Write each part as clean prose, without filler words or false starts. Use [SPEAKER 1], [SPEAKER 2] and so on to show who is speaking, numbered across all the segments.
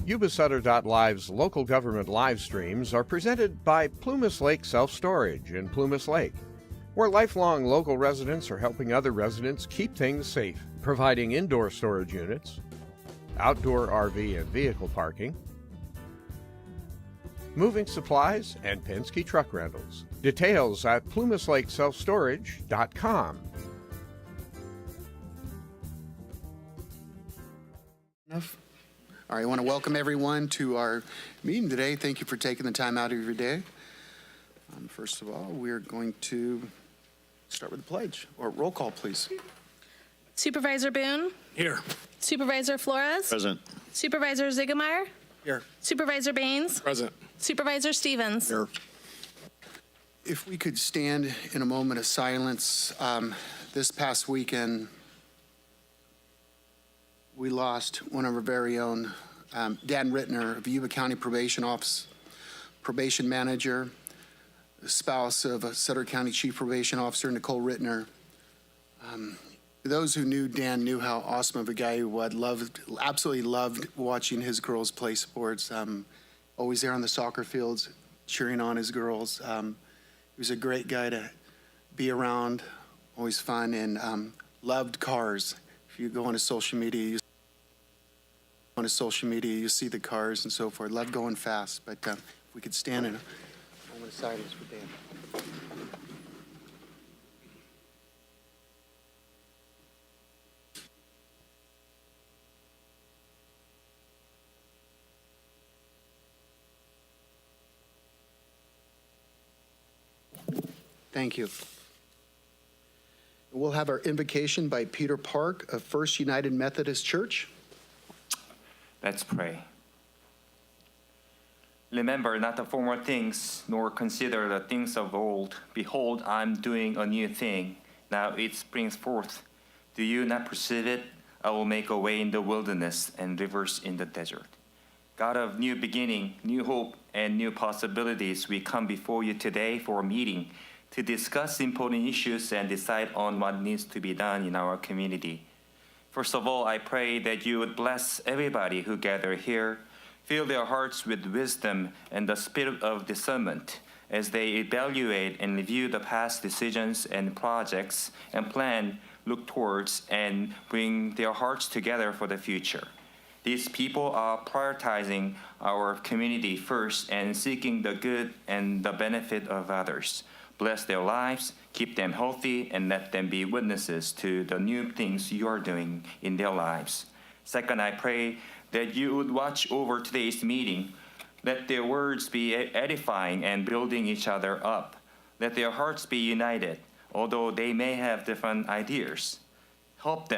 [SPEAKER 1] Yuba-Sutter.Live's local government live streams are presented by Plumas Lake Self-Storage in Plumas Lake, where lifelong local residents are helping other residents keep things safe, providing indoor storage units, outdoor RV and vehicle parking, moving supplies, and Penske truck rentals. Details at plumaslakeselfstorage.com.
[SPEAKER 2] All right, I want to welcome everyone to our meeting today. Thank you for taking the time out of your day. First of all, we're going to start with the pledge, or roll call, please.
[SPEAKER 3] Supervisor Boone?
[SPEAKER 4] Here.
[SPEAKER 3] Supervisor Flores?
[SPEAKER 4] Present.
[SPEAKER 3] Supervisor Zigemeyer?
[SPEAKER 4] Here.
[SPEAKER 3] Supervisor Baines?
[SPEAKER 4] Present.
[SPEAKER 3] Supervisor Stevens?
[SPEAKER 4] Here.
[SPEAKER 2] If we could stand in a moment of silence. This past weekend, we lost one of our very own, Dan Rittner of Yuba County Probation Office, probation manager, the spouse of a Sutter County Chief Probation Officer, Nicole Rittner. Those who knew Dan knew how awesome of a guy he was. Absolutely loved watching his girls play sports. Always there on the soccer fields, cheering on his girls. He was a great guy to be around, always fun, and loved cars. If you go onto social media, you see the cars and so forth. Loved going fast. But if we could stand in a moment of silence for Dan. Thank you. We'll have our invocation by Peter Park of First United Methodist Church.
[SPEAKER 5] Let's pray. Remember not the former things, nor consider the things of old. Behold, I'm doing a new thing. Now it springs forth. Do you not perceive it? I will make a way in the wilderness and rivers in the desert. God of new beginning, new hope, and new possibilities, we come before you today for a meeting to discuss important issues and decide on what needs to be done in our community. First of all, I pray that you would bless everybody who gather here, fill their hearts with wisdom and the spirit of discernment as they evaluate and review the past decisions and projects and plan, look towards, and bring their hearts together for the future. These people are prioritizing our community first and seeking the good and the benefit of others. Bless their lives, keep them healthy, and let them be witnesses to the new things you are doing in their lives. Second, I pray that you would watch over today's meeting. Let their words be edifying and building each other up. Let their hearts be united, although they may have different ideas. Help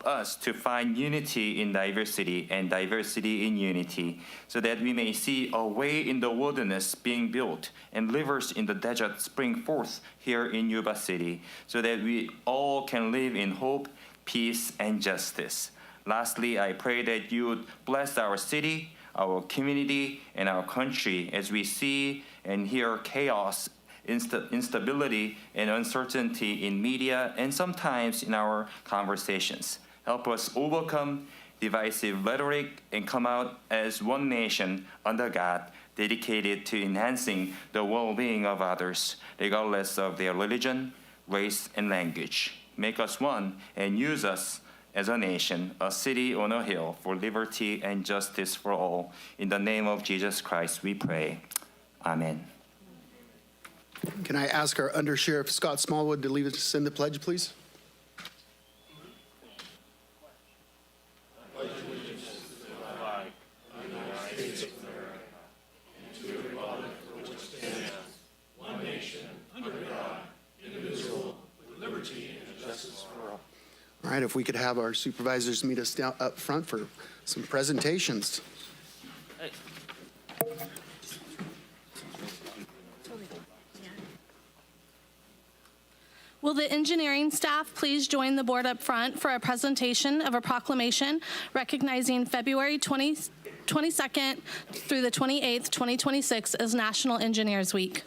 [SPEAKER 5] us to find unity in diversity and diversity in unity, so that we may see a way in the wilderness being built and rivers in the desert spring forth here in Yuba City, so that we all can live in hope, peace, and justice. Lastly, I pray that you would bless our city, our community, and our country as we see and hear chaos, instability, and uncertainty in media and sometimes in our conversations. Help us overcome divisive rhetoric and come out as one nation under God, dedicated to enhancing the well-being of others, regardless of their religion, race, and language. Make us one and use us as a nation, a city on a hill for liberty and justice for all. In the name of Jesus Christ, we pray. Amen.
[SPEAKER 2] Can I ask our Undersheriff Scott Smallwood to lead us in the pledge, please?
[SPEAKER 4] Pledge allegiance to the flag of the United States of America and to the republic for which it stands, one nation, under God, indivisible, with liberty and justice for all.
[SPEAKER 2] All right, if we could have our supervisors meet us down up front for some presentations.
[SPEAKER 3] Will the engineering staff please join the board up front for a presentation of a proclamation recognizing February 22nd through the 28th, 2026 as National Engineers Week?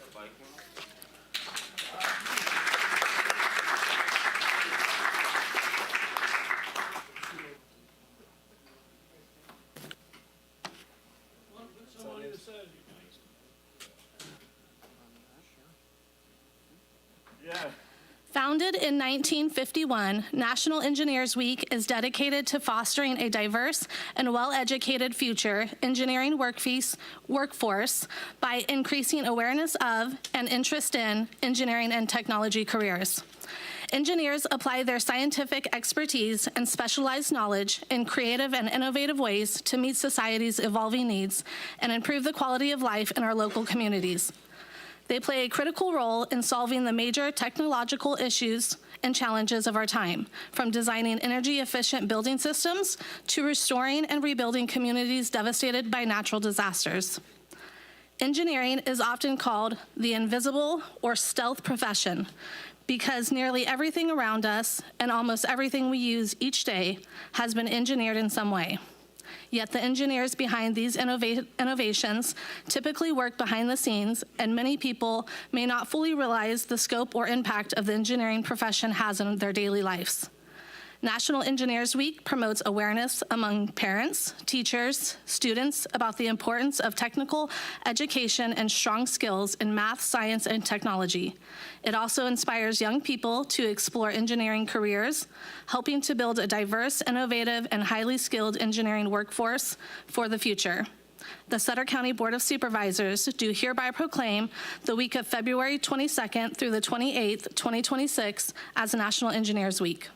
[SPEAKER 3] Founded in 1951, National Engineers Week is dedicated to fostering a diverse and well-educated future engineering workforce by increasing awareness of and interest in engineering and technology careers. Engineers apply their scientific expertise and specialized knowledge in creative and innovative ways to meet society's evolving needs and improve the quality of life in our local communities. They play a critical role in solving the major technological issues and challenges of our time, from designing energy-efficient building systems to restoring and rebuilding communities devastated by natural disasters. Engineering is often called the invisible or stealth profession because nearly everything around us and almost everything we use each day has been engineered in some way. Yet the engineers behind these innovations typically work behind the scenes, and many people may not fully realize the scope or impact of the engineering profession has in their daily lives. National Engineers Week promotes awareness among parents, teachers, students about the importance of technical education and strong skills in math, science, and technology. It also inspires young people to explore engineering careers, helping to build a diverse, innovative, and highly skilled engineering workforce for the future. The Sutter County Board of Supervisors do hereby proclaim the week of February 22nd through the 28th, 2026 as National Engineers Week.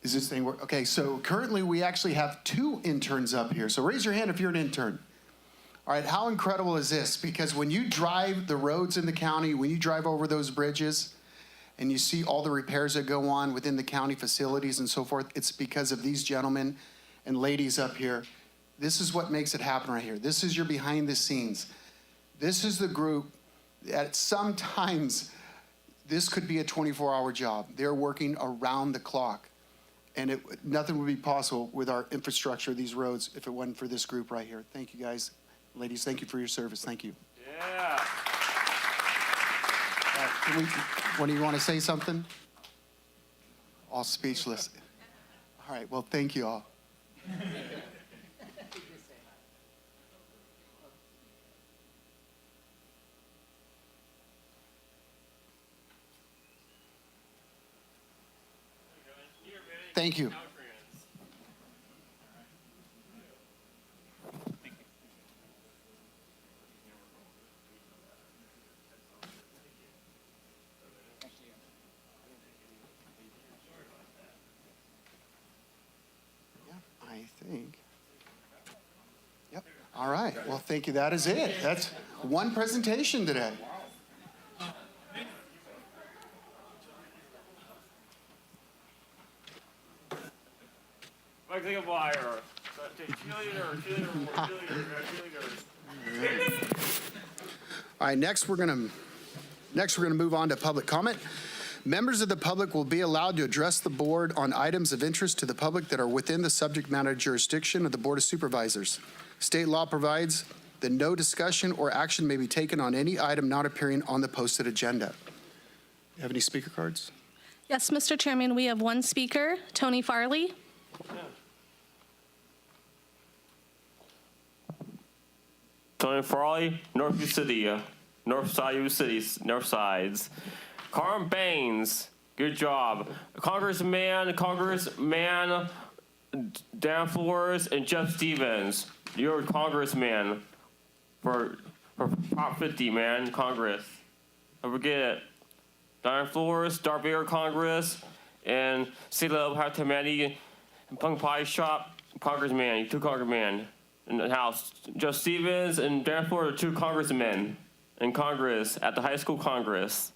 [SPEAKER 2] Is this thing work? Okay, so currently we actually have 2 interns up here. So raise your hand if you're an intern. All right, how incredible is this? Because when you drive the roads in the county, when you drive over those bridges, and you see all the repairs that go on within the county facilities and so forth, it's because of these gentlemen and ladies up here. This is what makes it happen right here. This is your behind the scenes. This is the group that sometimes this could be a 24-hour job. They're working around the clock. And nothing would be possible with our infrastructure of these roads if it wasn't for this group right here. Thank you, guys. Ladies, thank you for your service. Thank you.
[SPEAKER 4] Yeah.
[SPEAKER 2] What do you want to say something? All speechless. All right, well, thank you all. Thank you. I think. Yep. All right. Well, thank you. That is it. That's one presentation today.
[SPEAKER 4] Like a wire. Cheerleader.
[SPEAKER 2] All right. Next, we're gonna move on to public comment. Members of the public will be allowed to address the board on items of interest to the public that are within the subject matter jurisdiction of the Board of Supervisors. State law provides that no discussion or action may be taken on any item not appearing on the posted agenda. You have any speaker cards?
[SPEAKER 3] Yes, Mr. Chairman, we have one speaker, Tony Farley.
[SPEAKER 6] Tony Farley, Northview City, North Side U Cities, North Sides. Carm Baines, good job. Congressman Dan Flores, and Jeff Stevens. You're a congressman for Prop 50, man, Congress. Don't forget it. Dan Flores, Darth Vader Congress, and Sila Hatamani, Punk Pie Shop, congressman, you 2 congressmen in the House. Jeff Stevens and Dan Flores are 2 congressmen in Congress at the high school Congress.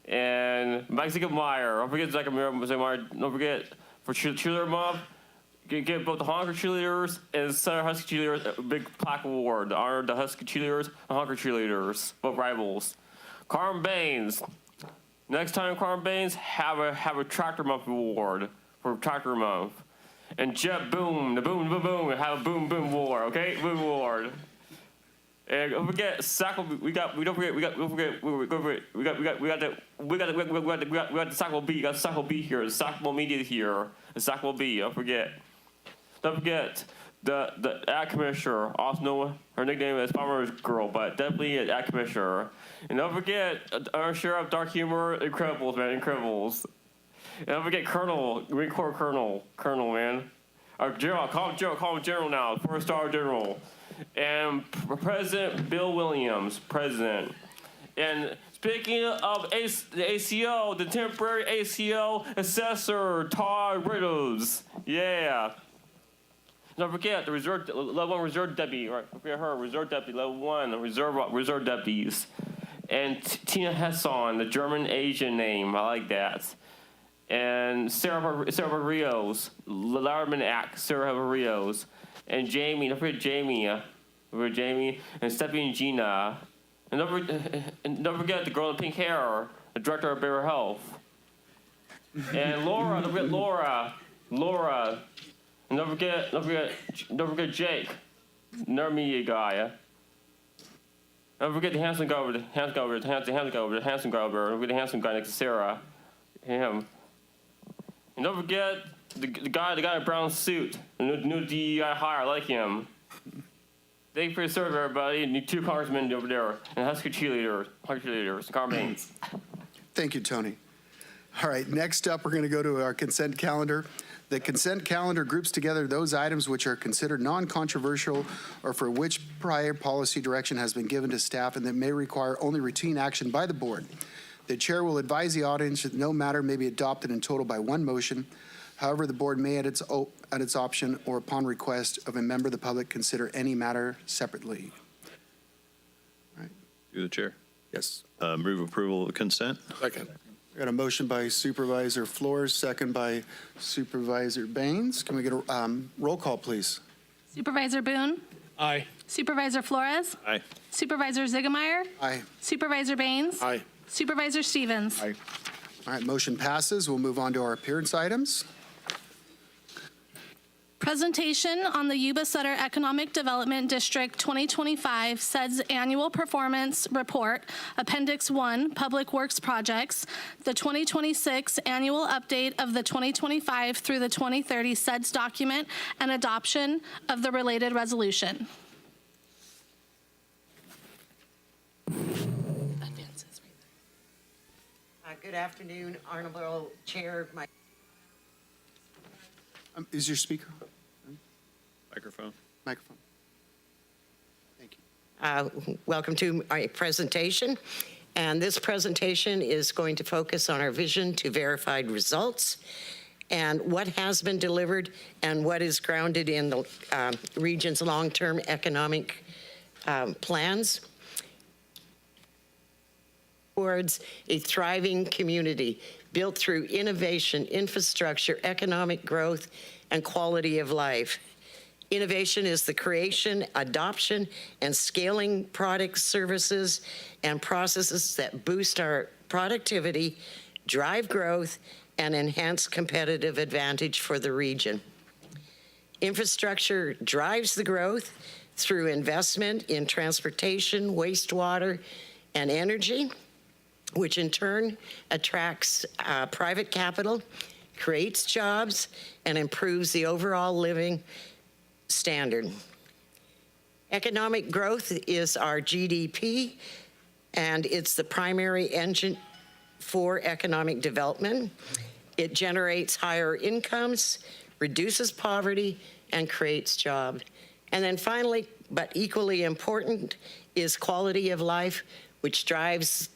[SPEAKER 6] And Mike Zickemeyer, don't forget Zickemeyer, don't forget for cheerleader month, get both the Honker cheerleaders and Center Husky cheerleaders a big plaque award to honor the Husky cheerleaders and Honker cheerleaders, both rivals. Carm Baines, next time Carm Baines, have a Tractor Month award for Tractor Month. And Jet Boom, the boom, have a boom war, okay? Boom award. And don't forget, we got the Sackville B. You got Sackville B here. The Sackville Media here. The Sackville B. Don't forget. the ad commissioner, also known, her nickname is Farmer's Girl, but definitely an ad commissioner. And don't forget our Sheriff Dark Humor, Incredibles, man, Incredibles. And don't forget Colonel, Marine Corps Colonel, man. Our General, call him General now, 4-star General. And President Bill Williams, President. And speaking of the ACO, the temporary ACO Assessor, Todd Riddles. Yeah. Don't forget the level 1 reserve deputy, right? Don't forget her, reserve deputy, level 1, reserve deputies. And Tina Hesson, the German Asian name, I like that. And Sarah Barrios, Lauerman Act, Sarah Barrios. And Jamie, don't forget Jamie, and Stephanie and Gina. And don't forget the girl in pink hair, the director of Better Health. And Laura, don't forget Laura. And don't forget Jake, another media guy. Don't forget the handsome guy over, the handsome guy next to Sarah, him. And don't forget the guy in a brown suit, the new DEI hire, I like him. Thank you for your service, everybody. And 2 congressmen over there, and Husky cheerleaders, Carmaines.
[SPEAKER 2] Thank you, Tony. All right, next up, we're going to go to our consent calendar. The consent calendar groups together those items which are considered non-controversial or for which prior policy direction has been given to staff and that may require only routine action by the board. The chair will advise the audience that no matter may be adopted in total by one motion. However, the board may at its option or upon request of a member of the public consider any matter separately. All right.
[SPEAKER 7] Through the chair.
[SPEAKER 2] Yes.
[SPEAKER 7] Move approval of consent.
[SPEAKER 4] Second.
[SPEAKER 2] Got a motion by Supervisor Flores, second by Supervisor Baines. Can we get a roll call, please?
[SPEAKER 3] Supervisor Boone?
[SPEAKER 4] Aye.
[SPEAKER 3] Supervisor Flores?
[SPEAKER 7] Aye.
[SPEAKER 3] Supervisor Ziegemeier?
[SPEAKER 2] Aye.
[SPEAKER 3] Supervisor Baines?
[SPEAKER 4] Aye.
[SPEAKER 3] Supervisor Stevens?
[SPEAKER 4] Aye.
[SPEAKER 2] All right, motion passes. We'll move on to our appearance items.
[SPEAKER 3] Presentation on the Yuba-Sutter Economic Development District 2025 SEDS Annual Performance Report, Appendix 1, Public Works Projects, the 2026 Annual Update of the 2025 through the 2030 SEDS document, and adoption of the related resolution.
[SPEAKER 8] Good afternoon, Honorable Chair.
[SPEAKER 2] Is your speaker?
[SPEAKER 7] Microphone.
[SPEAKER 2] Microphone. Thank you.
[SPEAKER 8] Welcome to my presentation. And this presentation is going to focus on our vision to verified results and what has been delivered and what is grounded in the region's long-term economic plans towards a thriving community built through innovation, infrastructure, economic growth, and quality of life. Innovation is the creation, adoption, and scaling products, services, and processes that boost our productivity, drive growth, and enhance competitive advantage for the region. Infrastructure drives the growth through investment in transportation, wastewater, and energy, which in turn attracts private capital, creates jobs, and improves the overall living standard. Economic growth is our GDP, and it's the primary engine for economic development. It generates higher incomes, reduces poverty, and creates jobs. And then finally, but equally important, is quality of life, which drives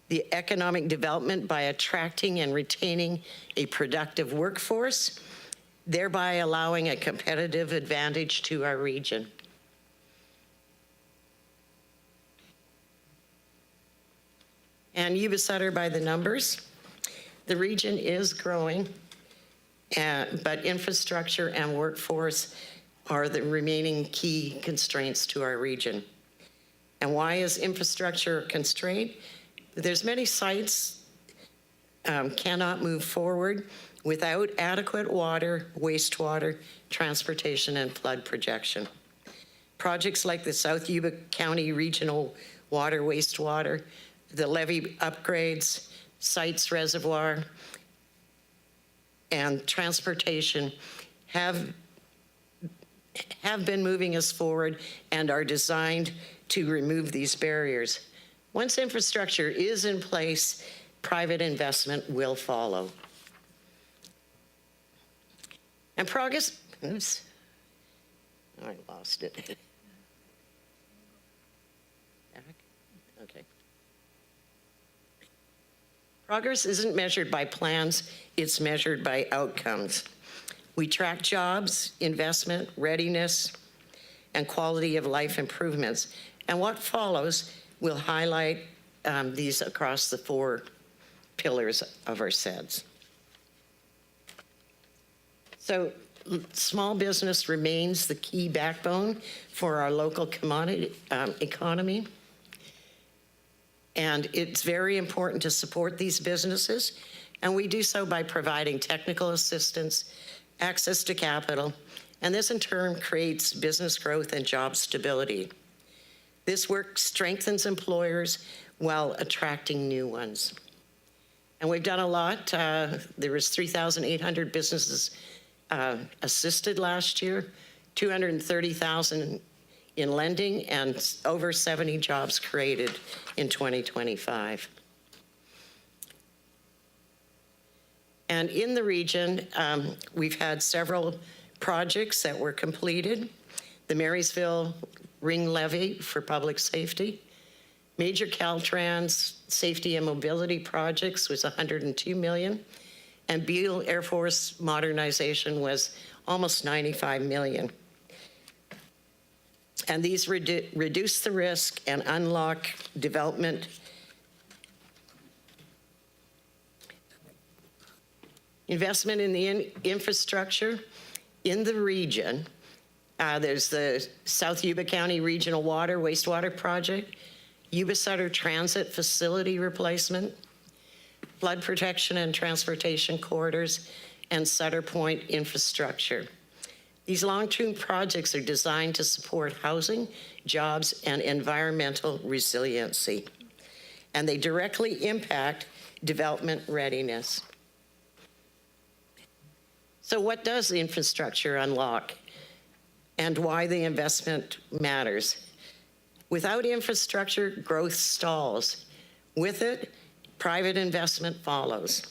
[SPEAKER 8] the economic development by attracting and retaining a productive workforce, thereby allowing a competitive advantage to our region. And Yuba-Sutter by the numbers. The region is growing, but infrastructure and workforce are the remaining key constraints to our region. And why is infrastructure a constraint? There's many sites cannot move forward without adequate water, wastewater, transportation, and flood projection. Projects like the South Yuba County Regional Water Wastewater, the levee upgrades, sites reservoir, and transportation have have been moving us forward and are designed to remove these barriers. Once infrastructure is in place, private investment will follow. And progress, oops, I lost it. Okay. Progress isn't measured by plans, it's measured by outcomes. We track jobs, investment, readiness, and quality of life improvements. And what follows will highlight these across the 4 pillars of our SEDS. So small business remains the key backbone for our local economy. And it's very important to support these businesses. And we do so by providing technical assistance, access to capital, and this in turn creates business growth and job stability. This work strengthens employers while attracting new ones. And we've done a lot. There was 3,800 businesses assisted last year, 230,000 in lending, and over 70 jobs created in 2025. And in the region, we've had several projects that were completed. The Marysville Ring Levy for public safety. Major Caltrans safety and mobility projects was $102 million. And Beale Air Force modernization was almost $95 million. And these reduce the risk and unlock development. Investment in the infrastructure in the region. There's the South Yuba County Regional Water Wastewater Project, Yuba-Sutter Transit Facility Replacement, flood protection and transportation corridors, and Sutter Point infrastructure. These long-term projects are designed to support housing, jobs, and environmental resiliency. And they directly impact development readiness. So what does the infrastructure unlock and why the investment matters? Without infrastructure, growth stalls. With it, private investment follows.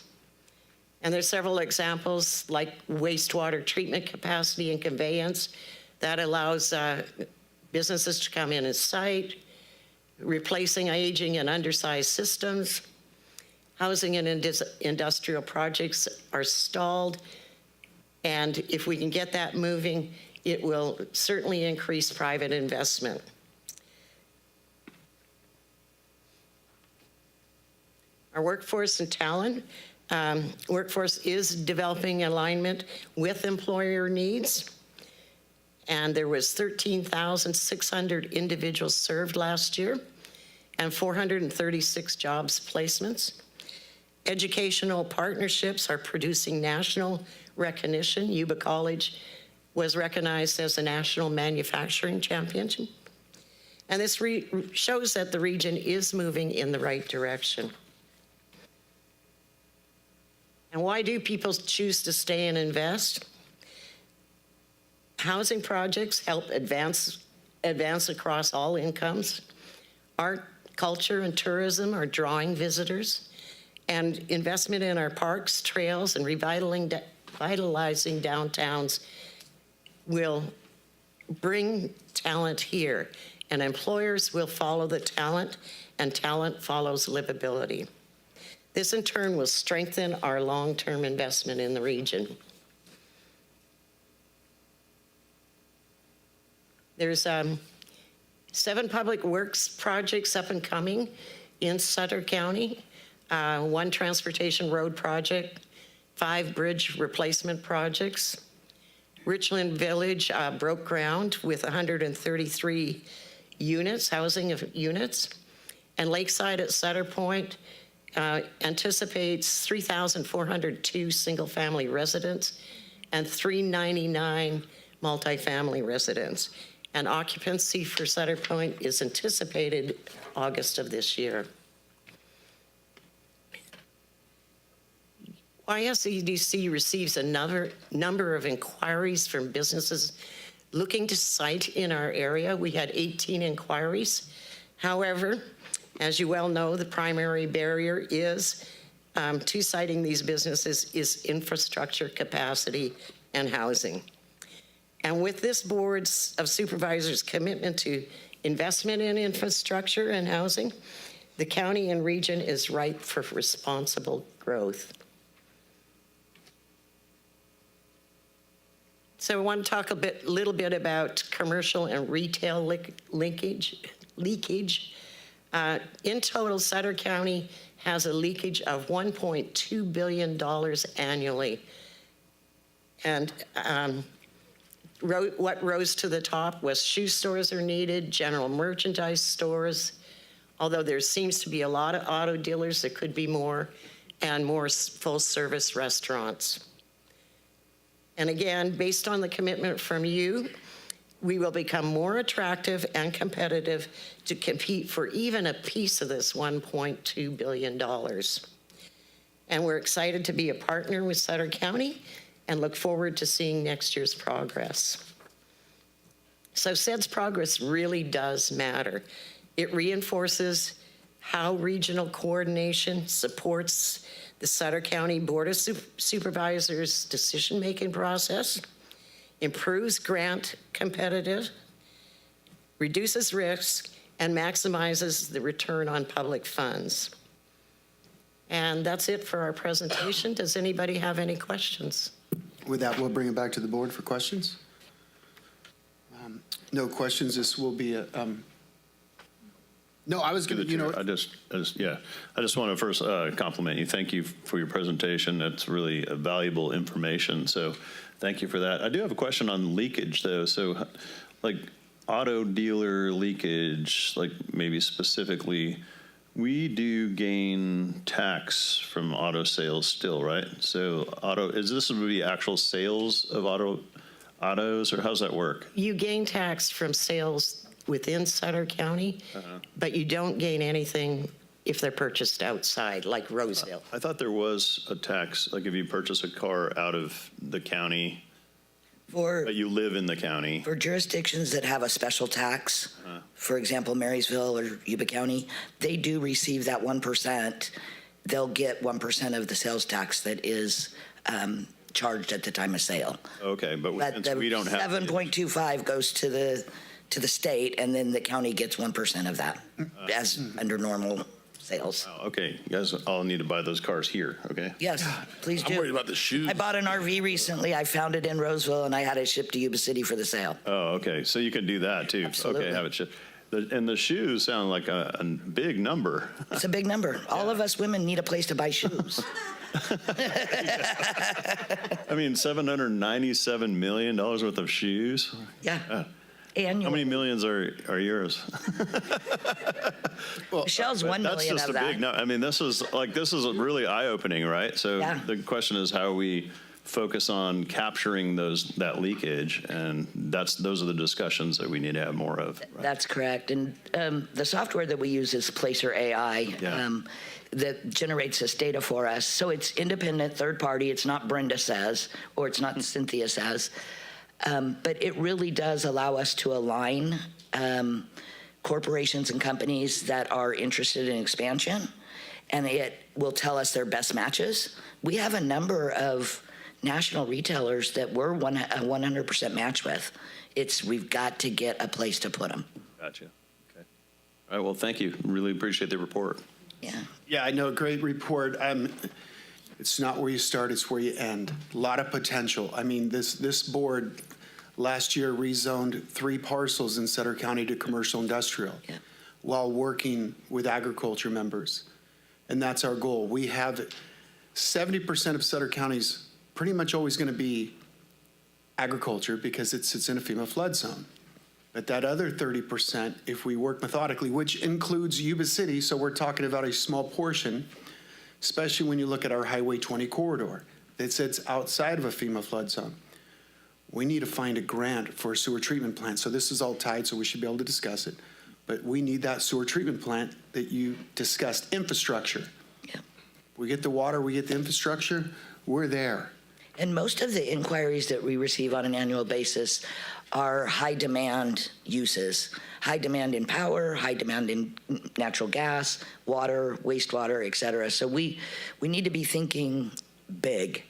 [SPEAKER 8] And there's several examples like wastewater treatment capacity and conveyance that allows businesses to come in and site, replacing aging and undersized systems. Housing and industrial projects are stalled. And if we can get that moving, it will certainly increase private investment. Our workforce and talent. Workforce is developing alignment with employer needs. And there was 13,600 individuals served last year and 436 jobs placements. Educational partnerships are producing national recognition. Yuba College was recognized as a national manufacturing champion. And this shows that the region is moving in the right direction. And why do people choose to stay and invest? Housing projects help advance across all incomes. Art, culture, and tourism are drawing visitors. And investment in our parks, trails, and revitalizing downtowns will bring talent here. And employers will follow the talent, and talent follows livability. This in turn will strengthen our long-term investment in the region. There's 7 public works projects up and coming in Sutter County, 1 transportation road project, 5 bridge replacement projects. Richland Village broke ground with 133 units, housing of units. And Lakeside at Sutter Point anticipates 3,402 single-family residents and 399 multifamily residents. And occupancy for Sutter Point is anticipated August of this year. YSEDC receives another number of inquiries from businesses looking to site in our area. We had 18 inquiries. However, as you well know, the primary barrier is to siting these businesses is infrastructure capacity and housing. And with this Board of Supervisors' commitment to investment in infrastructure and housing, the county and region is ripe for responsible growth. So I want to talk little bit about commercial and retail leakage. In total, Sutter County has a leakage of $1.2 billion annually. And what rose to the top was shoe stores are needed, general merchandise stores, although there seems to be a lot of auto dealers, there could be more, and more full-service restaurants. And again, based on the commitment from you, we will become more attractive and competitive to compete for even a piece of this $1.2 billion. And we're excited to be a partner with Sutter County and look forward to seeing next year's progress. So SED's progress really does matter. It reinforces how regional coordination supports the Sutter County Board of Supervisors' decision-making process, improves grant competitive, reduces risk, and maximizes the return on public funds. And that's it for our presentation. Does anybody have any questions?
[SPEAKER 2] With that, we'll bring it back to the board for questions. No questions. This will be a, no, I was going to, you know.
[SPEAKER 7] I just want to first compliment you. Thank you for your presentation. That's really valuable information. So thank you for that. I do have a question on leakage though. So like auto dealer leakage, like maybe specifically, we do gain tax from auto sales still, right? So this would be actual sales of autos, or how's that work?
[SPEAKER 8] You gain tax from sales within Sutter County, but you don't gain anything if they're purchased outside, like Roseville.
[SPEAKER 7] I thought there was a tax, like if you purchase a car out of the county, but you live in the county.
[SPEAKER 9] For jurisdictions that have a special tax, for example, Marysville or Yuba County, they do receive that 1%. They'll get 1% of the sales tax that is charged at the time of sale.
[SPEAKER 7] Okay, but since we don't have
[SPEAKER 9] 7.25 goes to the state, and then the county gets 1% of that as under normal sales.
[SPEAKER 7] Oh, okay, you guys all need to buy those cars here, okay?
[SPEAKER 9] Yes, please do.
[SPEAKER 4] I'm worried about the shoes.
[SPEAKER 9] I bought an RV recently. I found it in Roseville, and I had it shipped to Yuba City for the sale.
[SPEAKER 7] Oh, okay, so you can do that too.
[SPEAKER 9] Absolutely.
[SPEAKER 7] Okay, have it shipped. And the shoes sound like a big number.
[SPEAKER 9] It's a big number. All of us women need a place to buy shoes.
[SPEAKER 7] I mean, $797 million worth of shoes?
[SPEAKER 9] Yeah. Annually.
[SPEAKER 7] How many millions are yours?
[SPEAKER 9] Michelle's 1
[SPEAKER 7] That's
[SPEAKER 9] million
[SPEAKER 7] just
[SPEAKER 9] of
[SPEAKER 7] a
[SPEAKER 9] that.
[SPEAKER 7] big number. I mean, this is really eye-opening, right? So
[SPEAKER 9] Yeah.
[SPEAKER 7] the question is how we focus on capturing that leakage, and those are the discussions that we need to have more of. Right?
[SPEAKER 9] That's correct. And the software that we use is Placer AI.
[SPEAKER 7] Yeah.
[SPEAKER 9] That generates this data for us. So it's independent, third party. It's not Brenda says, or it's not Cynthia says. But it really does allow us to align corporations and companies that are interested in expansion, and it will tell us their best matches. We have a number of national retailers that we're a 100% match with. We've got to get a place to put them.
[SPEAKER 7] Gotcha. Okay. All right, well, thank you. Really appreciate the report.
[SPEAKER 9] Yeah.
[SPEAKER 2] Yeah, I know, great report. It's not where you start, it's where you end. A lot of potential. I mean, this board last year rezoned 3 parcels in Sutter County to commercial industrial while working with agriculture members. And that's our goal. We have 70% of Sutter County's pretty much always going to be agriculture because it sits in a FEMA flood zone. But that other 30%, if we work methodically, which includes Yuba City, so we're talking about a small portion, especially when you look at our Highway 20 corridor that sits outside of a FEMA flood zone. We need to find a grant for a sewer treatment plant. So this is all tied, so we should be able to discuss it. But we need that sewer treatment plant that you discussed, infrastructure.
[SPEAKER 9] Yeah.
[SPEAKER 2] We get the water, we get the infrastructure, we're there.
[SPEAKER 9] And most of the inquiries that we receive on an annual basis are high demand uses, high demand in power, high demand in natural gas, water, wastewater, et cetera. So we need to be thinking big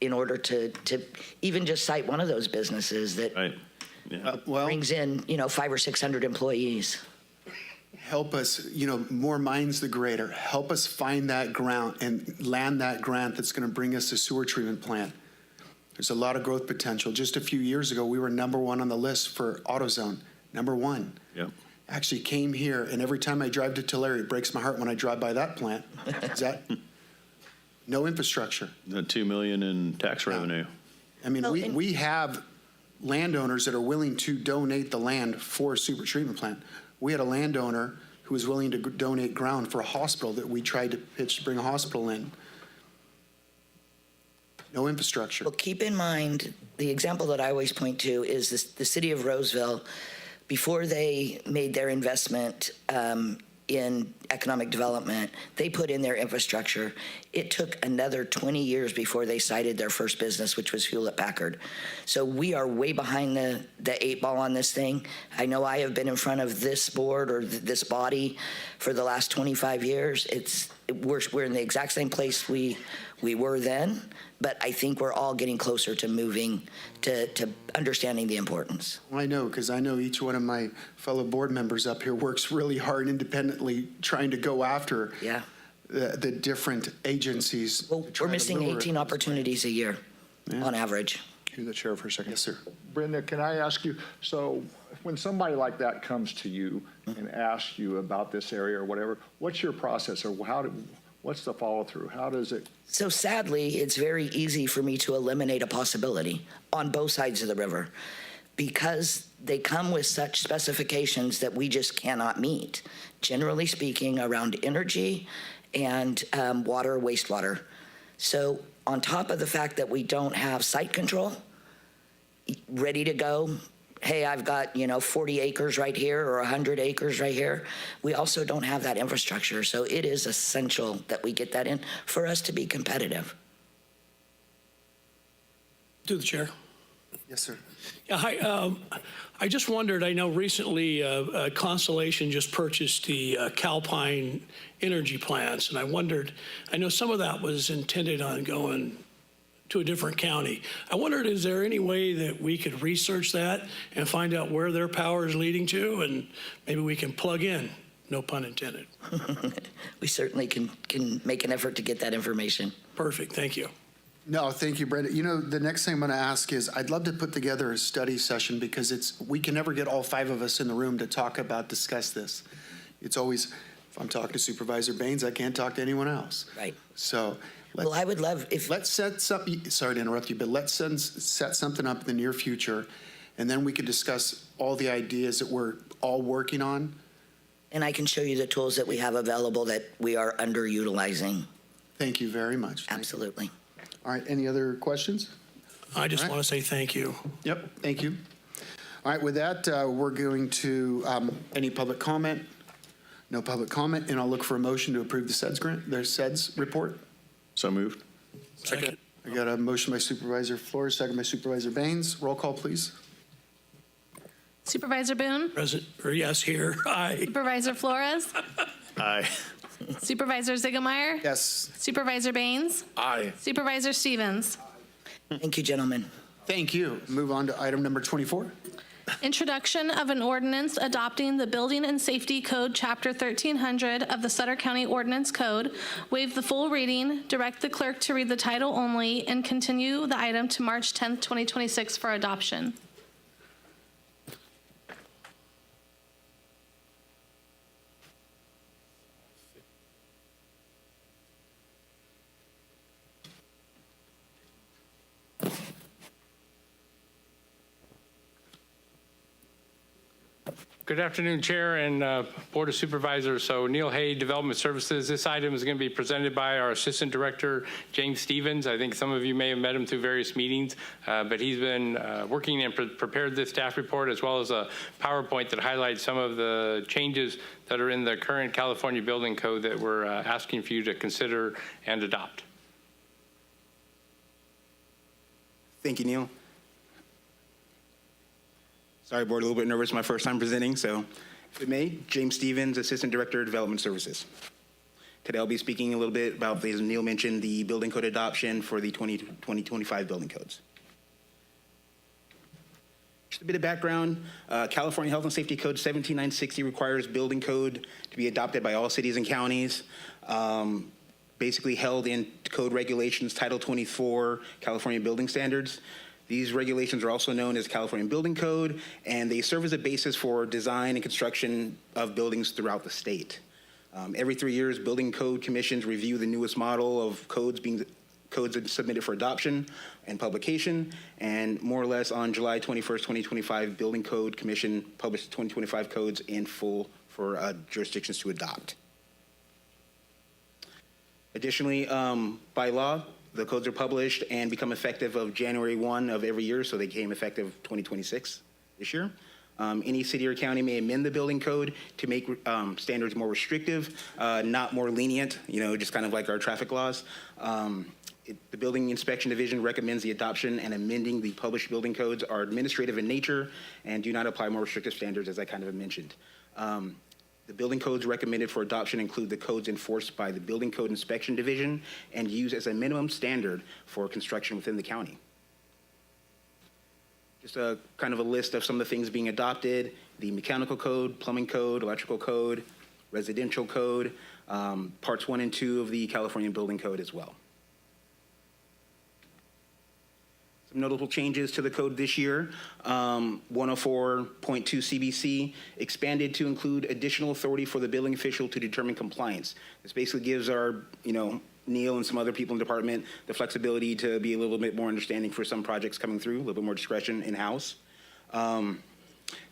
[SPEAKER 9] in order to even just cite one of those businesses that
[SPEAKER 7] Right. Yeah.
[SPEAKER 9] brings in, 500 or 600 employees.
[SPEAKER 2] Help us, more minds the greater. Help us find that grant and land that grant that's going to bring us a sewer treatment plant. There's a lot of growth potential. Just a few years ago, we were #1 on the list for AutoZone, #1.
[SPEAKER 7] Yep.
[SPEAKER 2] Actually came here, and every time I drive to Tulare, it breaks my heart when I drive by that plant. Is that no infrastructure?
[SPEAKER 7] The $2 million in tax revenue.
[SPEAKER 2] I mean,
[SPEAKER 9] Well,
[SPEAKER 2] we have landowners that are willing to donate the land for a super treatment plant. We had a landowner who was willing to donate ground for a hospital that we tried to pitch to bring a hospital in. No infrastructure.
[SPEAKER 9] Well, keep in mind, the example that I always point to is the city of Roseville. Before they made their investment in economic development, they put in their infrastructure. It took another 20 years before they cited their first business, which was Hewlett-Packard. So we are way behind the 8 ball on this thing. I know I have been in front of this board or this body for the last 25 years. We're in the exact same place we were then, but I think we're all getting closer to moving to understanding the importance.
[SPEAKER 2] I know, because I know each one of my fellow board members up here works really hard independently trying to go after
[SPEAKER 9] Yeah.
[SPEAKER 2] the different agencies.
[SPEAKER 9] Well,
[SPEAKER 2] to try
[SPEAKER 9] we're
[SPEAKER 2] to
[SPEAKER 9] missing
[SPEAKER 2] lure
[SPEAKER 9] 18
[SPEAKER 2] it.
[SPEAKER 9] opportunities a year on average.
[SPEAKER 10] Through the chair for a second.
[SPEAKER 2] Yes, sir.
[SPEAKER 10] Brenda, can I ask you, so when somebody like that comes to you and asks you about this area or whatever, what's your process or what's the follow through? How does it?
[SPEAKER 9] So sadly, it's very easy for me to eliminate a possibility on both sides of the river because they come with such specifications that we just cannot meet, generally speaking, around energy and water, wastewater. So on top of the fact that we don't have site control, ready to go, hey, I've got, 40 acres right here or 100 acres right here. We also don't have that infrastructure. So it is essential that we get that in for us to be competitive.
[SPEAKER 11] To the chair.
[SPEAKER 2] Yes, sir.
[SPEAKER 11] Yeah, hi. I just wondered, I know recently Constellation just purchased the Calpine energy plants, and I wondered, I know some of that was intended on going to a different county. I wondered, is there any way that we could research that and find out where their power is leading to, and maybe we can plug in, no pun intended.
[SPEAKER 9] We certainly can make an effort to get that information.
[SPEAKER 11] Perfect, thank you.
[SPEAKER 2] No, thank you, Brenda. The next thing I'm going to ask is I'd love to put together a study session because we can never get all 5 of us in the room to discuss this. It's always, if I'm talking to Supervisor Baines, I can't talk to anyone else.
[SPEAKER 9] Right.
[SPEAKER 2] So
[SPEAKER 9] Well, I would love if.
[SPEAKER 2] let's set something, sorry to interrupt you, but let's set something up in the near future, and then we could discuss all the ideas that we're all working on.
[SPEAKER 9] And I can show you the tools that we have available that we are underutilizing.
[SPEAKER 2] Thank you very much. Thank you.
[SPEAKER 9] Absolutely.
[SPEAKER 2] All right, any other questions?
[SPEAKER 11] I just
[SPEAKER 2] All right.
[SPEAKER 11] want to say thank you.
[SPEAKER 2] Yep, thank you. All right, with that, we're going to, any public comment? No public comment, and I'll look for a motion to approve the SEDS grant, their SEDS report.
[SPEAKER 7] So moved.
[SPEAKER 11] Second.
[SPEAKER 2] I got a motion by Supervisor Flores, second by Supervisor Baines. Roll call, please.
[SPEAKER 3] Supervisor Boone?
[SPEAKER 11] Present, or yes, here. Aye.
[SPEAKER 3] Supervisor Flores?
[SPEAKER 7] Aye.
[SPEAKER 3] Supervisor Ziegemeier?
[SPEAKER 2] Yes.
[SPEAKER 3] Supervisor Baines?
[SPEAKER 10] Aye.
[SPEAKER 3] Supervisor Stevens?
[SPEAKER 9] Thank you, gentlemen.
[SPEAKER 2] Thank you. Move on to item number 24.
[SPEAKER 3] Introduction of an ordinance adopting the Building and Safety Code, Chapter 1300 of the Sutter County Ordinance Code, waive the full reading, direct the clerk to read the title only, and continue the item to March 10th, 2026 for adoption.
[SPEAKER 12] Good afternoon, Chair and Board of Supervisors. So Neil Hay, Development Services. This item is going to be presented by our Assistant Director, James Stevens. I think some of you may have met him through various meetings, but he's been working and prepared this staff report as well as a PowerPoint that highlights some of the changes that are in the current California Building Code that we're asking for you to consider and adopt.
[SPEAKER 13] Thank you, Neil. Sorry, board, a little bit nervous. My first time presenting, so if it may, James Stevens, Assistant Director of Development Services. Today I'll be speaking a little bit about, as Neil mentioned, the building code adoption for the 2025 building codes. Just a bit of background, California Health and Safety Code 17960 requires building code to be adopted by all cities and counties, basically held in code regulations Title 24 California Building Standards. These regulations are also known as California Building Code, and they serve as a basis for design and construction of buildings throughout the state. Every 3 years, building code commissions review the newest model of codes submitted for adoption and publication, and more or less on July 21st, 2025, Building Code Commission published the 2025 codes in full for jurisdictions to adopt. Additionally, by law, the codes are published and become effective of January 1 of every year, so they became effective 2026 this year. Any city or county may amend the building code to make standards more restrictive, not more lenient, just kind of like our traffic laws. The Building Inspection Division recommends the adoption and amending the published building codes are administrative in nature and do not apply more restrictive standards, as I kind of mentioned. The building codes recommended for adoption include the codes enforced by the Building Code Inspection Division and used as a minimum standard for construction within the county. Just a kind of a list of some of the things being adopted: the mechanical code, plumbing code, electrical code, residential code, parts 1 and 2 of the California Building Code as well. Some notable changes to the code this year: 104.2 CBC expanded to include additional authority for the building official to determine compliance. This basically gives our, Neil and some other people in the department the flexibility to be a little bit more understanding for some projects coming through, a little bit more discretion in-house. But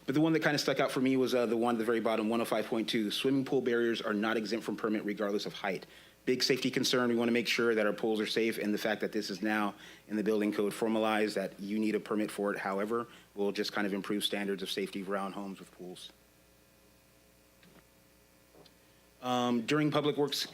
[SPEAKER 13] the one that kind of stuck out for me was the one at the very bottom, 105.2. Swimming pool barriers are not exempt from permit regardless of height. Big safety concern. We want to make sure that our pools are safe, and the fact that this is now in the building code formalized that you need a permit for it, however, will just kind of improve standards of safety around homes with pools. During Public Works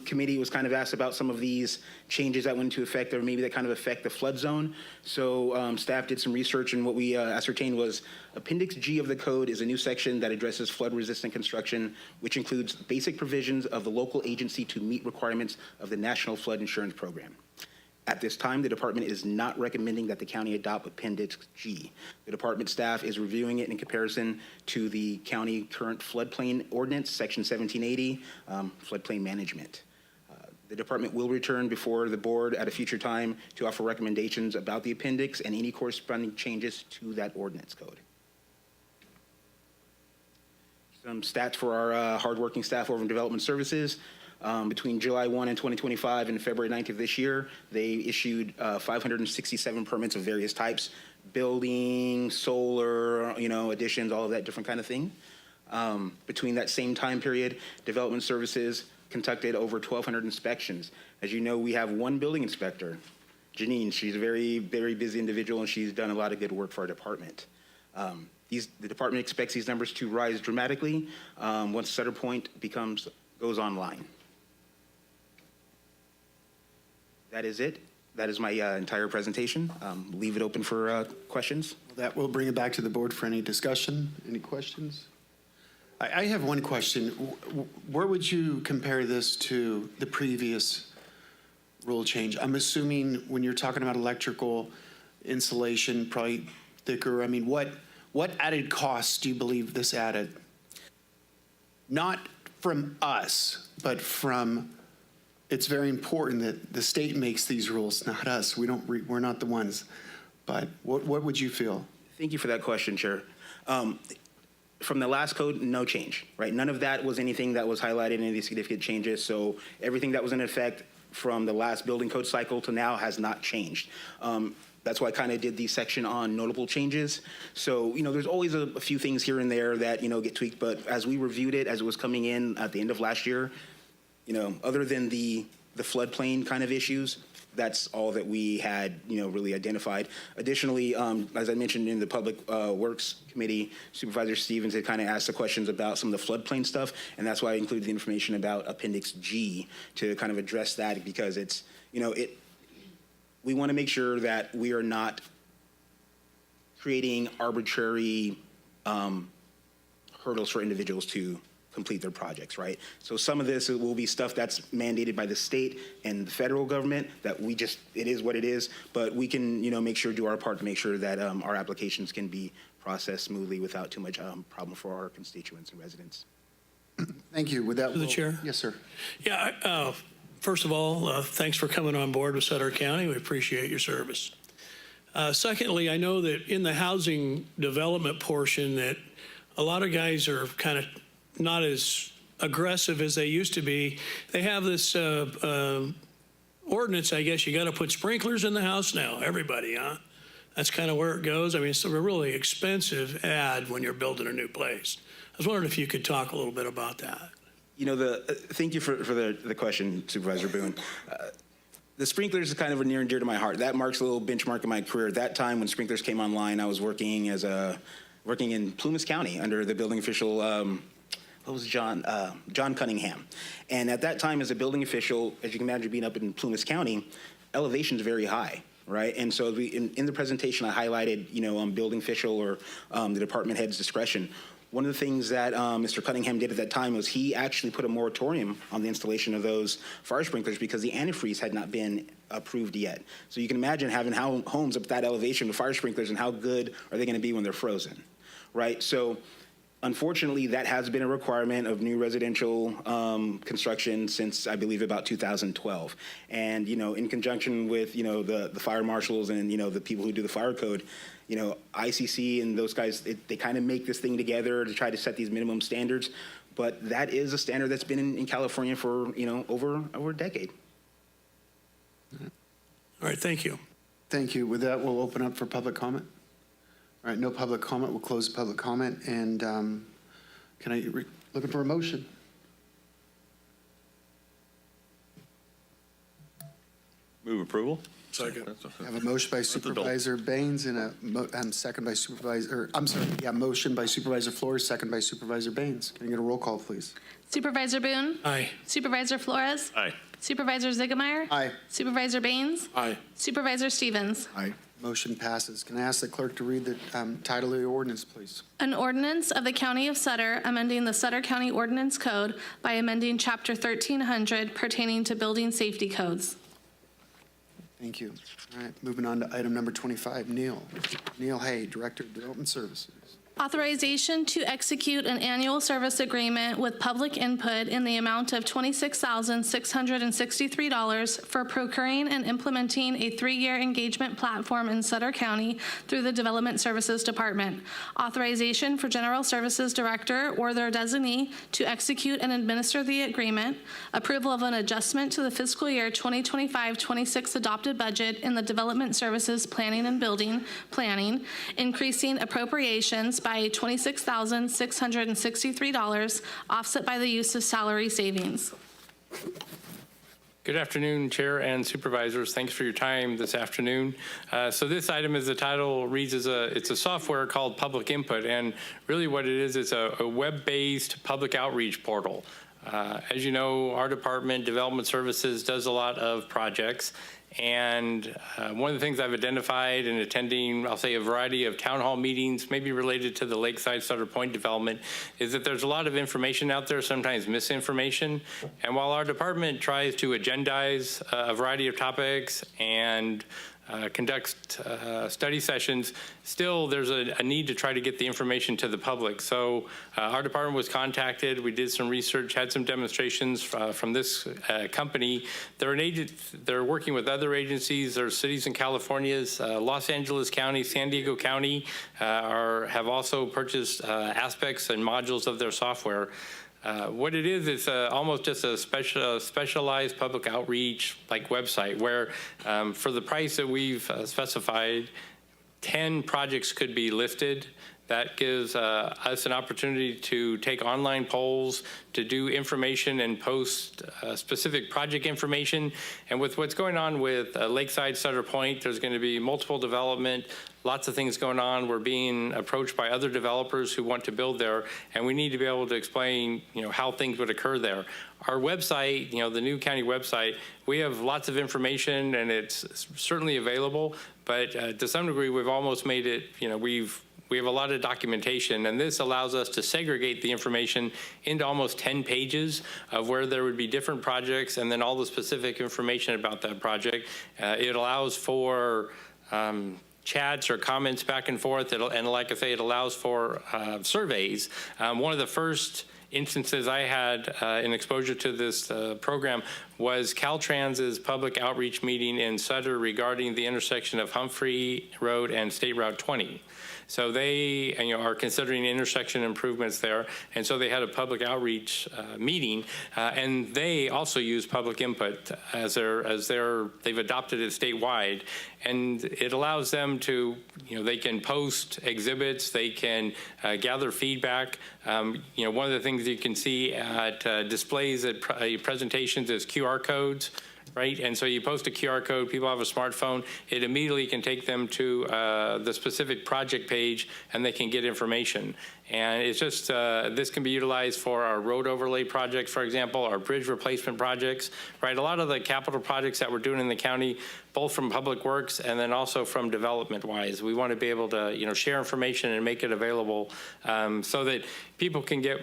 [SPEAKER 13] Committee was kind of asked about some of these changes that went into effect, or maybe that kind of affect the flood zone. So staff did some research, and what we ascertained was Appendix G of the code is a new section that addresses flood-resistant construction, which includes basic provisions of the local agency to meet requirements of the National Flood Insurance Program. At this time, the department is not recommending that the county adopt Appendix G. The department staff is reviewing it in comparison to the county current floodplain ordinance, Section 1780, floodplain management. The department will return before the board at a future time to offer recommendations about the appendix and any corresponding changes to that ordinance code. Some stats for our hardworking staff over in Development Services. Between July 1 and 2025 and February 9th of this year, they issued 567 permits of various types: building, solar, additions, all of that different kind of thing. Between that same time period, Development Services conducted over 1,200 inspections. As you know, we have one building inspector, Janine. She's a very, very busy individual, and she's done a lot of good work for our department. The department expects these numbers to rise dramatically once Sutter Point goes online. That is it. That is my entire presentation. Leave it open for questions.
[SPEAKER 2] That will bring it back to the board for any discussion. Any questions? I have one question. Where would you compare this to the previous rule change? I'm assuming when you're talking about electrical insulation, probably thicker. I mean, what added costs do you believe this added? Not from us, but from, it's very important that the state makes these rules, not us. We're not the ones. But what would you feel?
[SPEAKER 13] Thank you for that question, Chair. From the last code, no change, right? None of that was anything that was highlighted in any significant changes. So everything that was in effect from the last building code cycle to now has not changed. That's why I kind of did the section on notable changes. So, there's always a few things here and there that, get tweaked. But as we reviewed it, as it was coming in at the end of last year, other than the floodplain kind of issues, that's all that we had, really identified. Additionally, as I mentioned in the Public Works Committee, Supervisor Stevens had kind of asked the questions about some of the floodplain stuff, and that's why I included the information about Appendix G to kind of address that, because it's, we want to make sure that we are not creating arbitrary hurdles for individuals to complete their projects, right? So some of this will be stuff that's mandated by the state and the federal government that it is what it is, but we can, make sure, do our part to make sure that our applications can be processed smoothly without too much problem for our constituents and residents.
[SPEAKER 2] Thank you. With that,
[SPEAKER 11] To the chair?
[SPEAKER 2] Yes, sir.
[SPEAKER 11] Yeah, first of all, thanks for coming on board with Sutter County. We appreciate your service. Secondly, I know that in the housing development portion that a lot of guys are kind of not as aggressive as they used to be. They have this ordinance, I guess you got to put sprinklers in the house now, everybody, huh? That's kind of where it goes. I mean, it's a really expensive ad when you're building a new place. I was wondering if you could talk a little bit about that.
[SPEAKER 13] Thank you for the question, Supervisor Boone. The sprinklers is kind of near and dear to my heart. That marks a little benchmark in my career. At that time when sprinklers came online, I was working in Plumas County under the building official, John Cunningham. And at that time as a building official, as you can imagine being up in Plumas County, elevation's very high, right? And so in the presentation I highlighted, building official or the department head's discretion. One of the things that Mr. Cunningham did at that time was he actually put a moratorium on the installation of those fire sprinklers because the antifreeze had not been approved yet. So you can imagine having homes up at that elevation with fire sprinklers, and how good are they going to be when they're frozen, right? So unfortunately, that has been a requirement of new residential construction since, I believe, about 2012. And, in conjunction with, the fire marshals and, the people who do the fire code, ICC and those guys, they kind of make this thing together to try to set these minimum standards. But that is a standard that's been in California for, over a decade.
[SPEAKER 11] All right, thank you.
[SPEAKER 2] Thank you. With that, we'll open up for public comment. All right, no public comment. We'll close the public comment. And can I looking for a motion?
[SPEAKER 7] Move approval.
[SPEAKER 4] Second.
[SPEAKER 2] I have a motion by Supervisor Baines and a second by motion by Supervisor Flores, second by Supervisor Baines. Can I get a roll call, please?
[SPEAKER 3] Supervisor Boone?
[SPEAKER 11] Aye.
[SPEAKER 3] Supervisor Flores?
[SPEAKER 7] Aye.
[SPEAKER 3] Supervisor Zigemeyer?
[SPEAKER 2] Aye.
[SPEAKER 3] Supervisor Baines?
[SPEAKER 4] Aye.
[SPEAKER 3] Supervisor Stevens?
[SPEAKER 10] Aye.
[SPEAKER 2] Motion passes. Can I ask the clerk to read the title of the ordinance, please?
[SPEAKER 3] An ordinance of the County of Sutter amending the Sutter County Ordinance Code by amending Chapter 1300 pertaining to building safety codes.
[SPEAKER 2] Thank you. All right, moving on to item number 25, Neil Hay, Director of Development Services.
[SPEAKER 3] Authorization to execute an annual service agreement with public input in the amount of $26,663 for procuring and implementing a 3-year engagement platform in Sutter County through the Development Services Department. Authorization for General Services Director or their designee to execute and administer the agreement. Approval of an adjustment to the fiscal year 2025-26 adopted budget in the Development Services Planning and Building Planning, increasing appropriations by $26,663, offset by the use of salary savings.
[SPEAKER 12] Good afternoon, Chair and Supervisors. Thanks for your time this afternoon. So this item, as the title reads, it's a software called Public Input, and really what it is, it's a web-based public outreach portal. As you know, our department, Development Services, does a lot of projects. And one of the things I've identified in attending, I'll say, a variety of town hall meetings, maybe related to the Lakeside Sutter Point development, is that there's a lot of information out there, sometimes misinformation. And while our department tries to agendize a variety of topics and conduct study sessions, still there's a need to try to get the information to the public. So our department was contacted. We did some research, had some demonstrations from this company. They're working with other agencies. There are cities in California's, Los Angeles County, San Diego County have also purchased aspects and modules of their software. What it is, it's almost just a specialized public outreach like website where for the price that we've specified, 10 projects could be listed That gives us an opportunity to take online polls, to do information and post specific project information. And with what's going on with Lakeside Sutter Point, there's going to be multiple development, lots of things going on. We're being approached by other developers who want to build there, and we need to be able to explain, how things would occur there. Our website, the new county website, we have lots of information, and it's certainly available. But to some degree, we've almost made it, we have a lot of documentation, and this allows us to segregate the information into almost 10 pages of where there would be different projects and then all the specific information about that project. It allows for chats or comments back and forth, and like I say, it allows for surveys. One of the first instances I had in exposure to this program was Caltrans's public outreach meeting in Sutter regarding the intersection of Humphrey Road and State Route 20. So they are considering intersection improvements there, and so they had a public outreach meeting, and they also use public input as they've adopted it statewide, and it allows them to, they can post exhibits, they can gather feedback. One of the things you can see at displays at presentations is QR codes. Right, and so you post a QR code, people have a smartphone, it immediately can take them to the specific project page, and they can get information. And it's just, this can be utilized for our road overlay projects, for example, our bridge replacement projects, right? A lot of the capital projects that we're doing in the county, both from Public Works and then also from development-wise, we want to be able to, share information and make it available so that people can get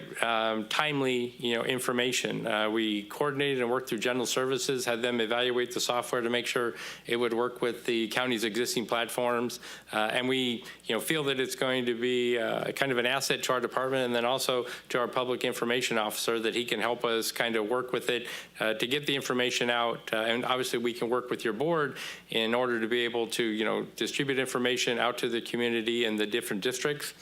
[SPEAKER 12] timely, information. We coordinated and worked through General Services, had them evaluate the software to make sure it would work with the county's existing platforms, and we, feel that it's going to be kind of an asset to our department, and then also to our public information officer, that he can help us kind of work with it to get the information out. And obviously we can work with your board in order to be able to, distribute information out to the community in the different districts.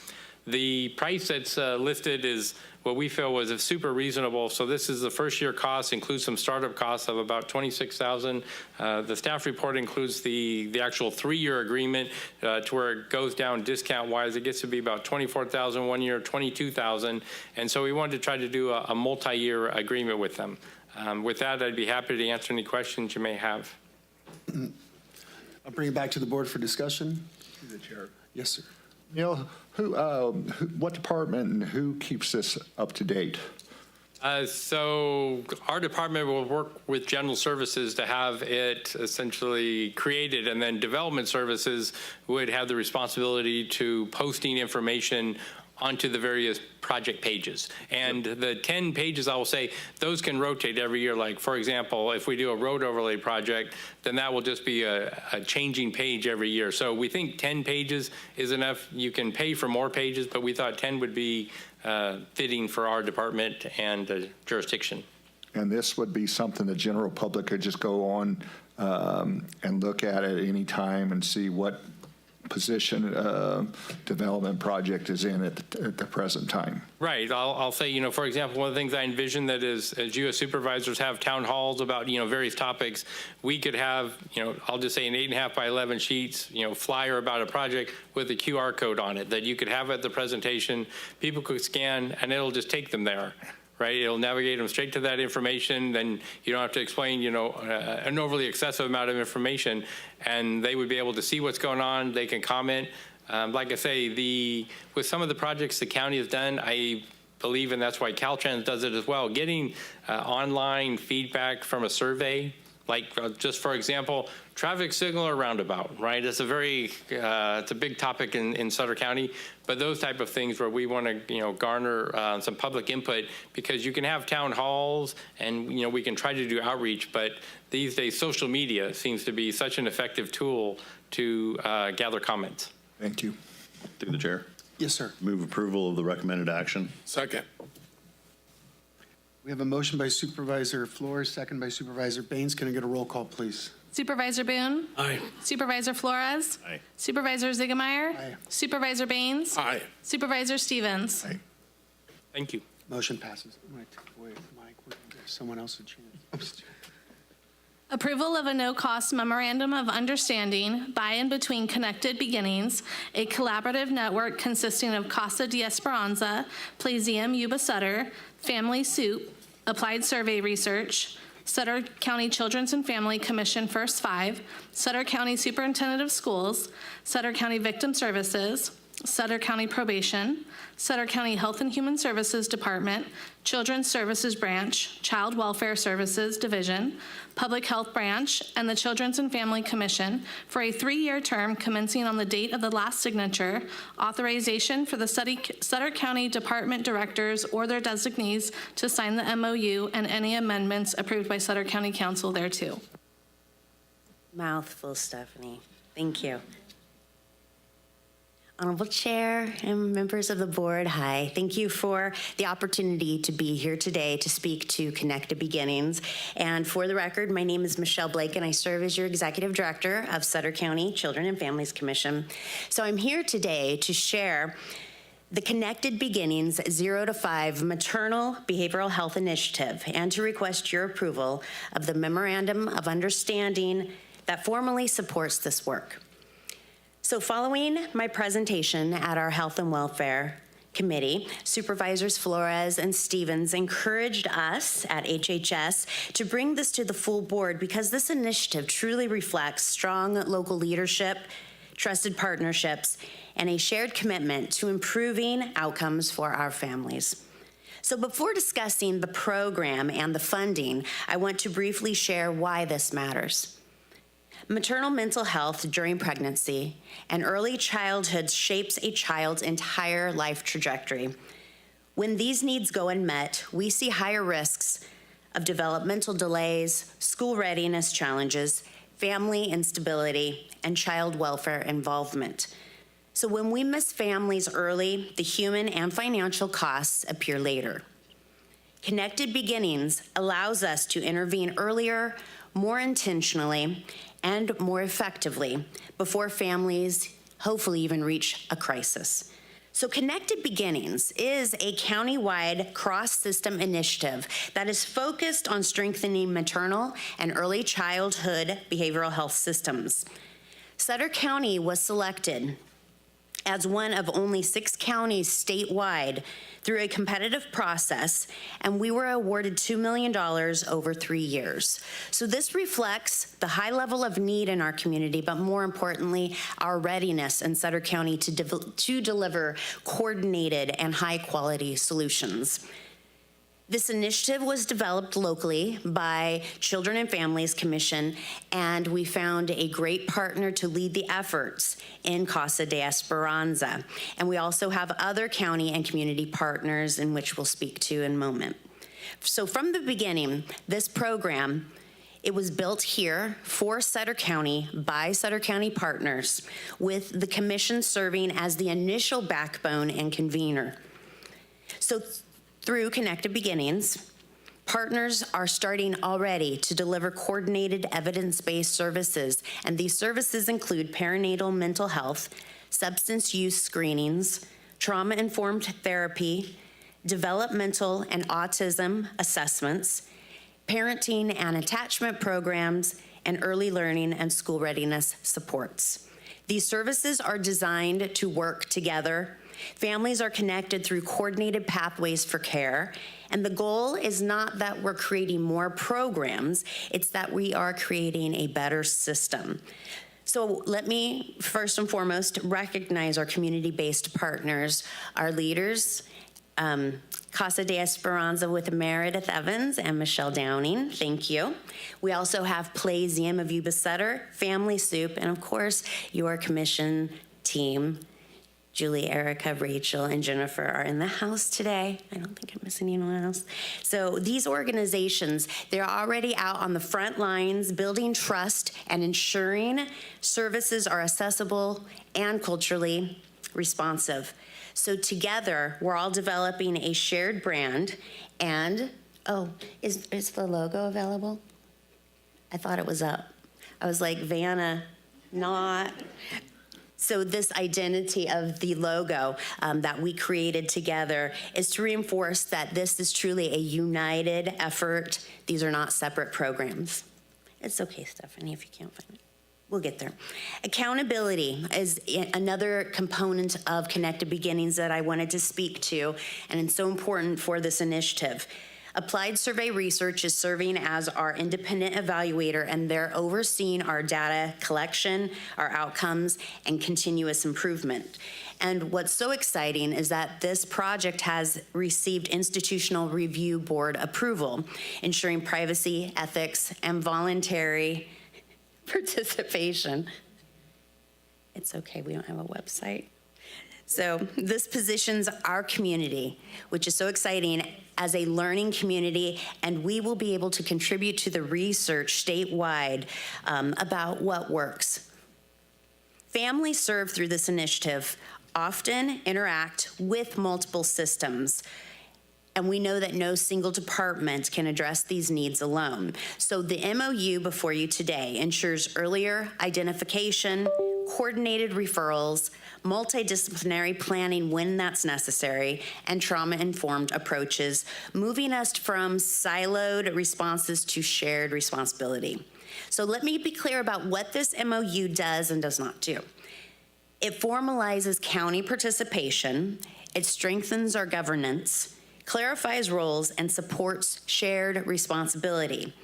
[SPEAKER 12] The price that's listed is what we feel was super reasonable. So this is the first year cost, includes some startup costs of about $26,000. The staff report includes the actual 3-year agreement to where it goes down discount wise. It gets to be about $24,000 1 year, $22,000. And so we wanted to try to do a multi-year agreement with them. With that, I'd be happy to answer any questions you may have.
[SPEAKER 2] I'll bring it back to the board for discussion.
[SPEAKER 10] Through the chair.
[SPEAKER 2] Yes, sir.
[SPEAKER 10] Neil, what department and who keeps this up to date?
[SPEAKER 12] So our department will work with General Services to have it essentially created, and then Development Services would have the responsibility to posting information onto the various project pages. And the 10 pages, I will say, those can rotate every year. Like, for example, if we do a road overlay project, then that will just be a changing page every year. So we think 10 pages is enough. You can pay for more pages, but we thought 10 would be fitting for our department and jurisdiction.
[SPEAKER 10] And this would be something the general public could just go on and look at any time and see what position development project is in at the present time.
[SPEAKER 12] Right. I'll say, for example, one of the things I envision that is, as U.S. supervisors have town halls about, various topics, we could have, I'll just say an 8.5 by 11 sheets, flyer about a project with a QR code on it that you could have at the presentation. People could scan, and it'll just take them there. Right, it'll navigate them straight to that information. Then you don't have to explain, an overly excessive amount of information, and they would be able to see what's going on. They can comment. Like I say, with some of the projects the county has done, I believe, and that's why Caltrans does it as well, getting online feedback from a survey. Like just for example, traffic signal or roundabout, right? It's it's a big topic in Sutter County, but those type of things where we want to, garner some public input, because you can have town halls and, we can try to do outreach, but these days social media seems to be such an effective tool to gather comments.
[SPEAKER 10] Thank you.
[SPEAKER 7] Through the chair.
[SPEAKER 2] Yes, sir.
[SPEAKER 7] Move approval of the recommended action.
[SPEAKER 4] Second.
[SPEAKER 2] We have a motion by Supervisor Flores, second by Supervisor Baines. Can I get a roll call, please?
[SPEAKER 3] Supervisor Boone?
[SPEAKER 11] Aye.
[SPEAKER 3] Supervisor Flores?
[SPEAKER 7] Aye.
[SPEAKER 3] Supervisor Ziegemeier?
[SPEAKER 2] Aye.
[SPEAKER 3] Supervisor Baines?
[SPEAKER 4] Aye.
[SPEAKER 3] Supervisor Stevens?
[SPEAKER 10] Aye.
[SPEAKER 12] Thank you.
[SPEAKER 2] Motion passes. I'm going to take away Mike. We're going to give someone else a chance.
[SPEAKER 3] Approval of a no-cost memorandum of understanding by and between Connected Beginnings, a collaborative network consisting of Casa de Esperanza, Plaisium Yuba-Sutter, Family Soup, Applied Survey Research, Sutter County Children's and Family Commission First Five, Sutter County Superintendent of Schools, Sutter County Victim Services, Sutter County Probation, Sutter County Health and Human Services Department, Children's Services Branch, Child Welfare Services Division, Public Health Branch, and the Children's and Family Commission for a 3-year term commencing on the date of the last signature, authorization for the Sutter County Department Directors or their designees to sign the MOU and any amendments approved by Sutter County Council thereto.
[SPEAKER 14] Mouthful, Stephanie. Thank you. Honorable Chair and members of the board, hi. Thank you for the opportunity to be here today to speak to Connected Beginnings. And for the record, my name is Michelle Blake and I serve as your Executive Director of Sutter County Children and Families Commission. So I'm here today to share the Connected Beginnings 0 to 5 Maternal Behavioral Health Initiative and to request your approval of the Memorandum of Understanding that formally supports this work. So following my presentation at our Health and Welfare Committee, Supervisors Flores and Stevens encouraged us at HHS to bring this to the full board because this initiative truly reflects strong local leadership, trusted partnerships, and a shared commitment to improving outcomes for our families. So before discussing the program and the funding, I want to briefly share why this matters. Maternal mental health during pregnancy and early childhood shapes a child's entire life trajectory. When these needs go unmet, we see higher risks of developmental delays, school readiness challenges, family instability, and child welfare involvement. So when we miss families early, the human and financial costs appear later. Connected Beginnings allows us to intervene earlier, more intentionally, and more effectively before families hopefully even reach a crisis. So Connected Beginnings is a county-wide cross-system initiative that is focused on strengthening maternal and early childhood behavioral health systems. Sutter County was selected as one of only 6 counties statewide through a competitive process, and we were awarded $2 million over 3 years. So this reflects the high level of need in our community, but more importantly, our readiness in Sutter County to deliver coordinated and high-quality solutions. This initiative was developed locally by Children and Families Commission, and we found a great partner to lead the efforts in Casa de Esperanza. And we also have other county and community partners in which we'll speak to in a moment. So from the beginning, this program, it was built here for Sutter County by Sutter County partners, with the commission serving as the initial backbone and convener. So through Connected Beginnings, partners are starting already to deliver coordinated evidence-based services, and these services include perinatal mental health, substance use screenings, trauma-informed therapy, developmental and autism assessments, parenting and attachment programs, and early learning and school readiness supports. These services are designed to work together. Families are connected through coordinated pathways for care, and the goal is not that we're creating more programs, it's that we are creating a better system. So let me first and foremost recognize our community-based partners, our leaders, Casa de Esperanza with Meredith Evans and Michelle Downing, thank you. We also have Plaisium of Yuba-Sutter, Family Soup, and of course, your commission team. Julie, Erica, Rachel, and Jennifer are in the house today. I don't think I'm missing anyone else. So these organizations, they're already out on the front lines, building trust and ensuring services are accessible and culturally responsive. So together, we're all developing a shared brand and, oh, is the logo available? I thought it was up. I was like, Vanna, not. So this identity of the logo that we created together is to reinforce that this is truly a united effort. These are not separate programs. It's okay, Stephanie, if you can't find it. We'll get there. Accountability is another component of Connected Beginnings that I wanted to speak to, and it's so important for this initiative. Applied Survey Research is serving as our independent evaluator, and they're overseeing our data collection, our outcomes, and continuous improvement. And what's so exciting is that this project has received Institutional Review Board approval, ensuring privacy, ethics, and voluntary participation. It's okay, we don't have a website. So this positions our community, which is so exciting, as a learning community, and we will be able to contribute to the research statewide about what works. Families served through this initiative often interact with multiple systems, and we know that no single department can address these needs alone. So the MOU before you today ensures earlier identification, coordinated referrals, multidisciplinary planning when that's necessary, and trauma-informed approaches, moving us from siloed responses to shared responsibility. So let me be clear about what this MOU does and does not do. It formalizes county participation, it strengthens our governance, clarifies roles, and supports shared responsibility.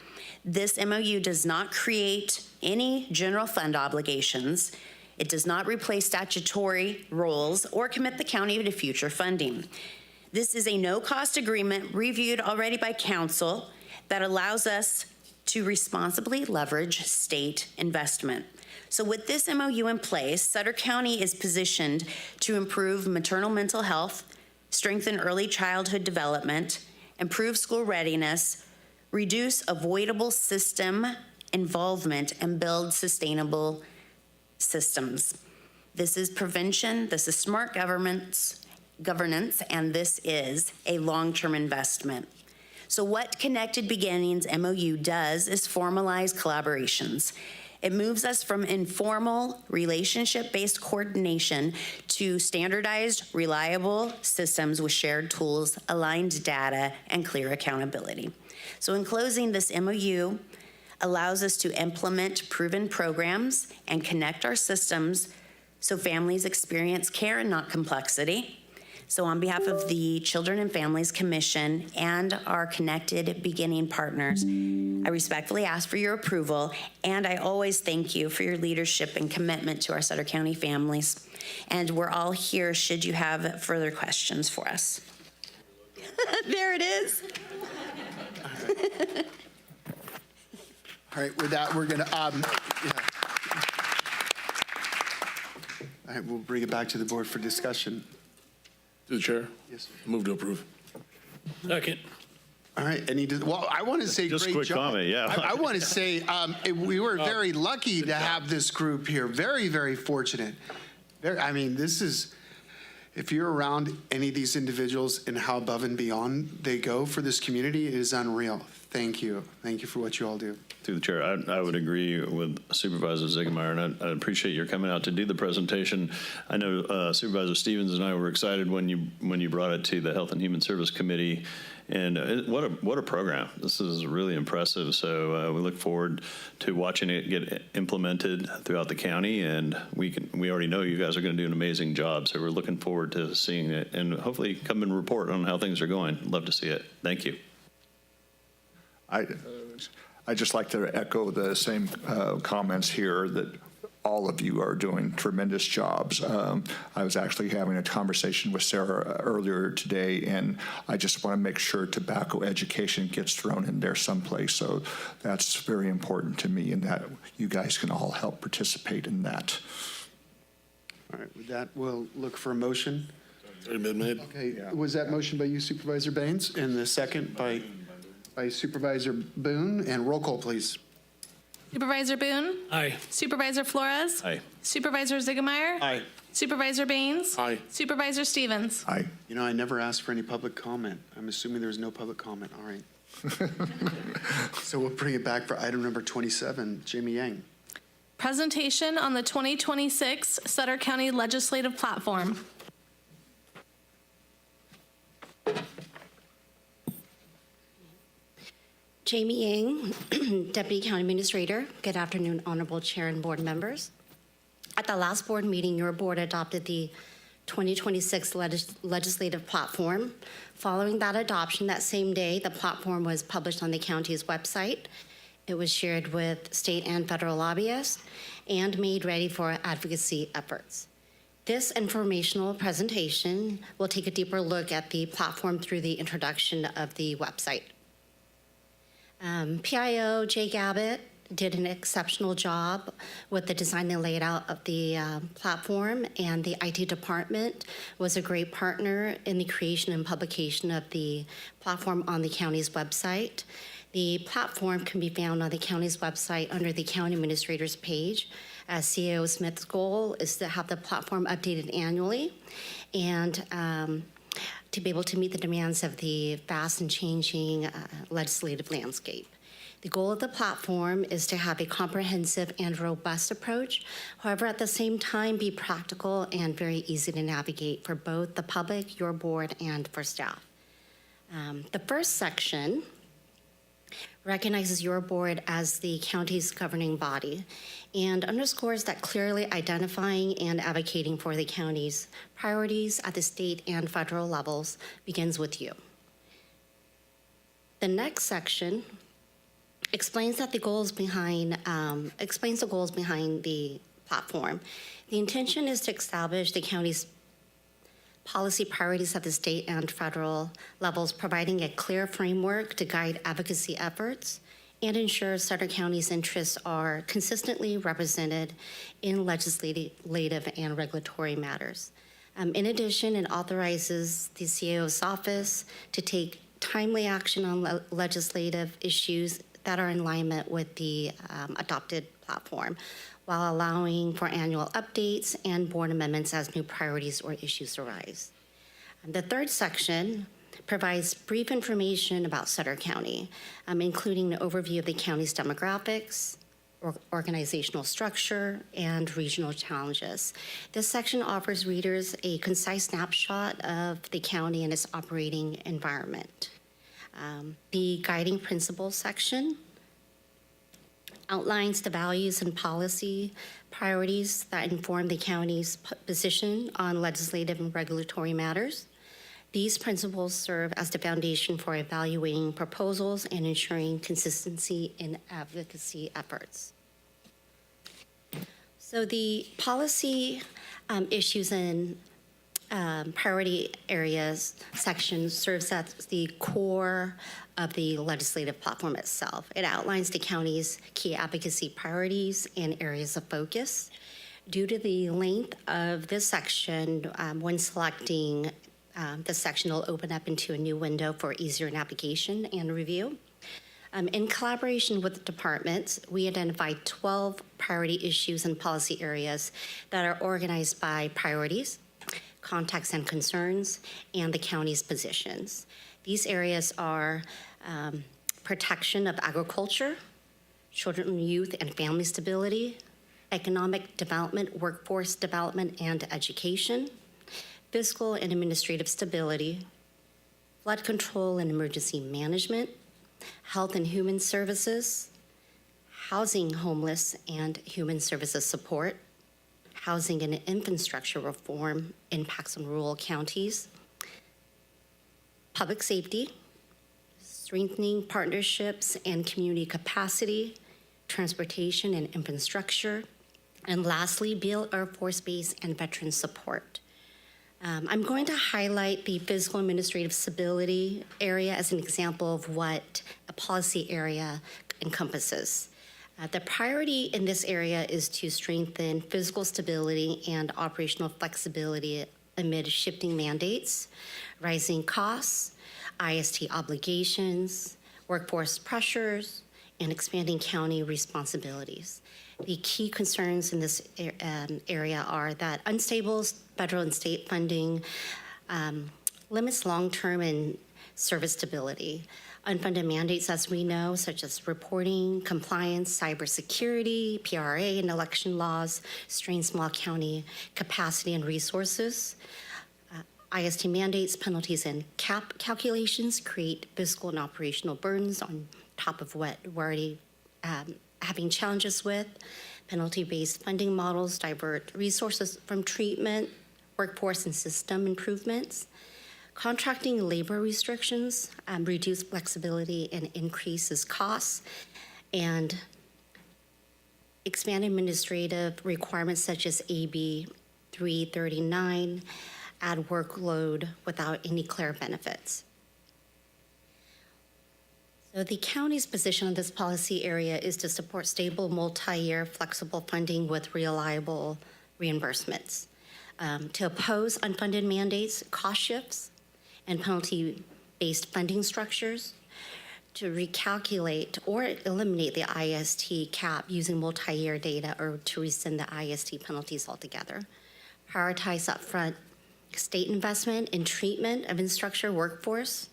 [SPEAKER 14] This MOU does not create any general fund obligations. It does not replace statutory roles or commit the county to future funding. This is a no-cost agreement reviewed already by council that allows us to responsibly leverage state investment. So with this MOU in place, Sutter County is positioned to improve maternal mental health, strengthen early childhood development, improve school readiness, reduce avoidable system involvement, and build sustainable systems. This is prevention, this is smart governance, and this is a long-term investment. So what Connected Beginnings MOU does is formalize collaborations. It moves us from informal, relationship-based coordination to standardized, reliable systems with shared tools, aligned data, and clear accountability. So in closing, this MOU allows us to implement proven programs and connect our systems so families experience care and not complexity. So on behalf of the Children and Families Commission and our Connected Beginning partners, I respectfully ask for your approval, and I always thank you for your leadership and commitment to our Sutter County families. And we're all here should you have further questions for us. There it is.
[SPEAKER 2] All right, with that, we're gonna, All right, we'll bring it back to the board for discussion.
[SPEAKER 4] To the chair?
[SPEAKER 2] Yes, sir.
[SPEAKER 4] Move to approve.
[SPEAKER 11] Second.
[SPEAKER 2] All right, well, I want to say
[SPEAKER 7] Just
[SPEAKER 2] great
[SPEAKER 7] quick
[SPEAKER 2] job.
[SPEAKER 7] comment, yeah.
[SPEAKER 2] I want to say we were very lucky to have this group here. Very, very fortunate. I mean, this is, if you're around any of these individuals and how above and beyond they go for this community, it is unreal. Thank you. Thank you for what you all do.
[SPEAKER 7] Through the chair, I would agree with Supervisor Ziegemeier, and I appreciate your coming out to do the presentation. I know Supervisor Stevens and I were excited when you brought it to the Health and Human Service Committee, and what a program. This is really impressive. So we look forward to watching it get implemented throughout the county, and we already know you guys are going to do an amazing job. So we're looking forward to seeing it, and hopefully come and report on how things are going. Love to see it. Thank you.
[SPEAKER 10] I'd just like to echo the same comments here that all of you are doing tremendous jobs. I was actually having a conversation with Sarah earlier today, and I just want to make sure tobacco education gets thrown in there someplace. So that's very important to me, and that you guys can all help participate in that.
[SPEAKER 2] All right, with that, we'll look for a motion.
[SPEAKER 4] It's already been made.
[SPEAKER 2] Okay, was that motion by you, Supervisor Baines, and the second by Supervisor Boone? And roll call, please.
[SPEAKER 3] Supervisor Boone?
[SPEAKER 11] Aye.
[SPEAKER 3] Supervisor Flores?
[SPEAKER 7] Aye.
[SPEAKER 3] Supervisor Ziegemeier?
[SPEAKER 2] Aye.
[SPEAKER 3] Supervisor Baines?
[SPEAKER 4] Aye.
[SPEAKER 3] Supervisor Stevens?
[SPEAKER 10] Aye.
[SPEAKER 2] You know, I never asked for any public comment. I'm assuming there's no public comment. All right. So we'll bring it back for item number 27. Jamie Yang.
[SPEAKER 3] Presentation on the 2026 Sutter County Legislative Platform.
[SPEAKER 14] Jamie Yang, Deputy County Administrator. Good afternoon, Honorable Chair and board members. At the last board meeting, your board adopted the 2026 legislative platform. Following that adoption, that same day, the platform was published on the county's website. It was shared with state and federal lobbyists and made ready for advocacy efforts. This informational presentation will take a deeper look at the platform through the introduction of the website. PIO Jake Abbott did an exceptional job with the design and layout of the platform, and the IT department was a great partner in the creation and publication of the platform on the county's website. The platform can be found on the county's website under the county administrator's page. As CEO Smith's goal is to have the platform updated annually and to be able to meet the demands of the fast and changing legislative landscape. The goal of the platform is to have a comprehensive and robust approach, however, at the same time, be practical and very easy to navigate for both the public, your board, and for staff. The first section recognizes your board as the county's governing body and underscores that clearly identifying and advocating for the county's priorities at the state and federal levels begins with you. The next section explains that the goals behind the platform. The intention is to establish the county's policy priorities at the state and federal levels, providing a clear framework to guide advocacy efforts and ensure Sutter County's interests are consistently represented in legislative and regulatory matters. In addition, it authorizes the CEO's office to take timely action on legislative issues that are in alignment with the adopted platform, while allowing for annual updates and board amendments as new priorities or issues arise. The third section provides brief information about Sutter County, including an overview of the county's demographics, organizational structure, and regional challenges. This section offers readers a concise snapshot of the county and its operating environment. The guiding principles section outlines the values and policy priorities that inform the county's position on legislative and regulatory matters. These principles serve as the foundation for evaluating proposals and ensuring consistency in advocacy efforts. So the policy issues and priority areas section serves as the core of the legislative platform itself. It outlines the county's key advocacy priorities and areas of focus. Due to the length of this section, when selecting this section will open up into a new window for easier navigation and review. In collaboration with the departments, we identified 12 priority issues and policy areas that are organized by priorities, contacts and concerns, and the county's positions. These areas are protection of agriculture, children, youth, and family stability, economic development, workforce development, and education, fiscal and administrative stability, flood control and emergency management, health and human services, housing, homeless, and human services support, housing and infrastructure reform, impacts on rural counties, public safety, strengthening partnerships and community capacity, transportation and infrastructure, and lastly, Beale Air Force Base and veteran support. I'm going to highlight the physical administrative stability area as an example of what a policy area encompasses. The priority in this area is to strengthen physical stability and operational flexibility amid shifting mandates, rising costs, IST obligations, workforce pressures, and expanding county responsibilities. The key concerns in this area are that unstable federal and state funding limits long-term and service stability. Unfunded mandates, as we know, such as reporting, compliance, cybersecurity, PRA, and election laws, strain small county capacity and resources. IST mandates, penalties, and cap calculations create fiscal and operational burdens on top of what we're already having challenges with. Penalty-based funding models divert resources from treatment, workforce and system improvements. Contracting labor restrictions reduce flexibility and increases costs. And expand administrative requirements such as AB 339 add workload without any clear benefits. So the county's position on this policy area is to support stable, multi-year, flexible funding with reliable reimbursements, to oppose unfunded mandates, cost shifts, and penalty-based funding structures, to recalculate or eliminate the IST cap using multi-year data, or to rescind the IST penalties altogether, prioritize upfront state investment in treatment of instructor workforce